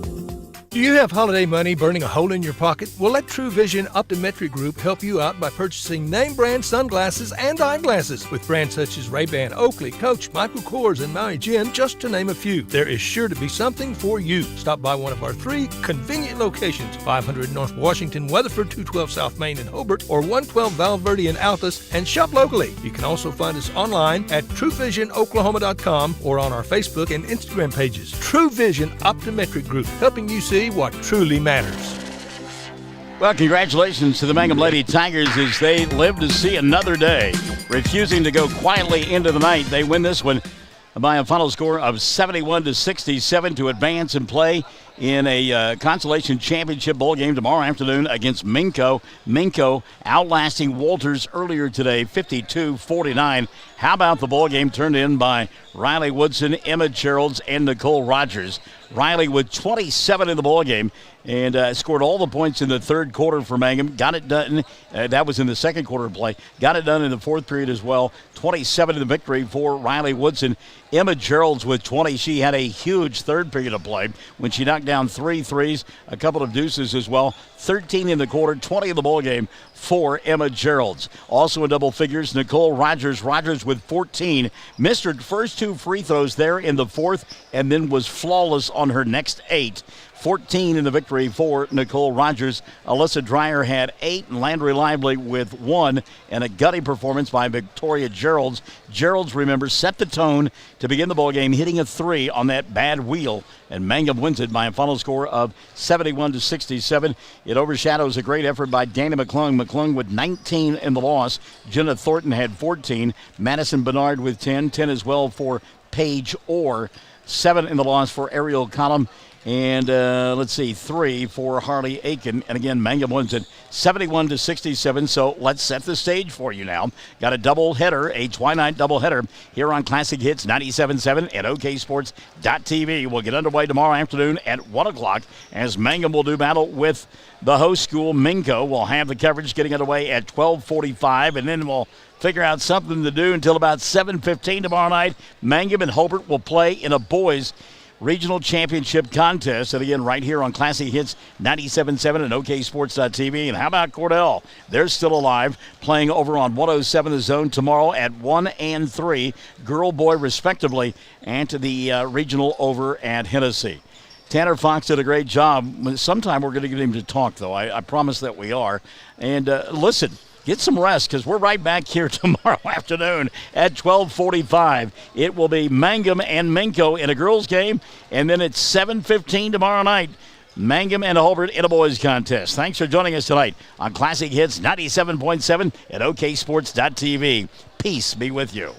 Do you have holiday money burning a hole in your pocket? Well, let True Vision Optometric Group help you out by purchasing name brand sunglasses and eyeglasses with brands such as Ray-Ban, Oakley, Coach, Michael Kors, and Maui Jim, just to name a few. There is sure to be something for you. Stop by one of our 3 convenient locations, 500 North Washington, Weatherford, 212 South Main in Hobart, or 112 Val Verde in Altus, and shop locally. You can also find us online at TrueVisionOklahoma.com or on our Facebook and Instagram pages. True Vision Optometric Group, helping you see what truly matters. Well, congratulations to the Mangum Lady Tigers as they live to see another day. Refusing to go quietly into the night, they win this one by a final score of 71-67 to advance and play in a consolation championship bowl game tomorrow afternoon against Minco. Minco outlasting Walters earlier today, 52-49. How about the bowl game turned in by Riley Woodson, Emma Geralds, and Nicole Rogers? Riley with 27 in the ball game and scored all the points in the third quarter for Mangum. Got it done. That was in the second quarter of play. Got it done in the fourth period as well. 27 in the victory for Riley Woodson. Emma Geralds with 20. She had a huge third period of play when she knocked down 3 threes, a couple of deuces as well. 13 in the quarter, 20 in the ball game for Emma Geralds. Also in double figures, Nicole Rogers. Rogers with 14. Missed her first 2 free throws there in the fourth and then was flawless on her next 8. 14 in the victory for Nicole Rogers. Alyssa Dreyer had 8 and Landry Lively with 1, and a gutty performance by Victoria Geralds. Geralds, remember, set the tone to begin the ball game, hitting a 3 on that bad wheel, and Mangum wins it by a final score of 71-67. It overshadows a great effort by Danny McClung. McClung with 19 in the loss. Jenna Thornton had 14. Madison Bernard with 10. 10 as well for Paige Orr. 7 in the loss for Ariel Collum. And 3 for Harley Aiken. And again, Mangum wins it 71-67. So let's set the stage for you now. Got a doubleheader, a twilight doubleheader here on Classic Hits 97.7 and OKSports.tv. We'll get underway tomorrow afternoon at 1 o'clock as Mangum will do battle with the host school, Minco. We'll have the coverage getting underway at 12:45, and then we'll figure out something to do until about 7:15 tomorrow night. Mangum and Hobart will play in a boys' regional championship contest. And again, right here on Classic Hits 97.7 and OKSports.tv. And how about Cordell? They're still alive, playing over on 107 The Zone tomorrow at 1 and 3, girl, boy, respectively, and to the regional over at Hennessy. Tanner Fox did a great job. Sometime we're going to get him to talk, though. I promise that we are. And listen, get some rest because we're right back here tomorrow afternoon at 12:45. It will be Mangum and Minco in a girls' game, and then it's 7:15 tomorrow night. Mangum and Hobart in a boys' contest. Thanks for joining us tonight on Classic Hits 97.7 at OKSports.tv. Peace be with you.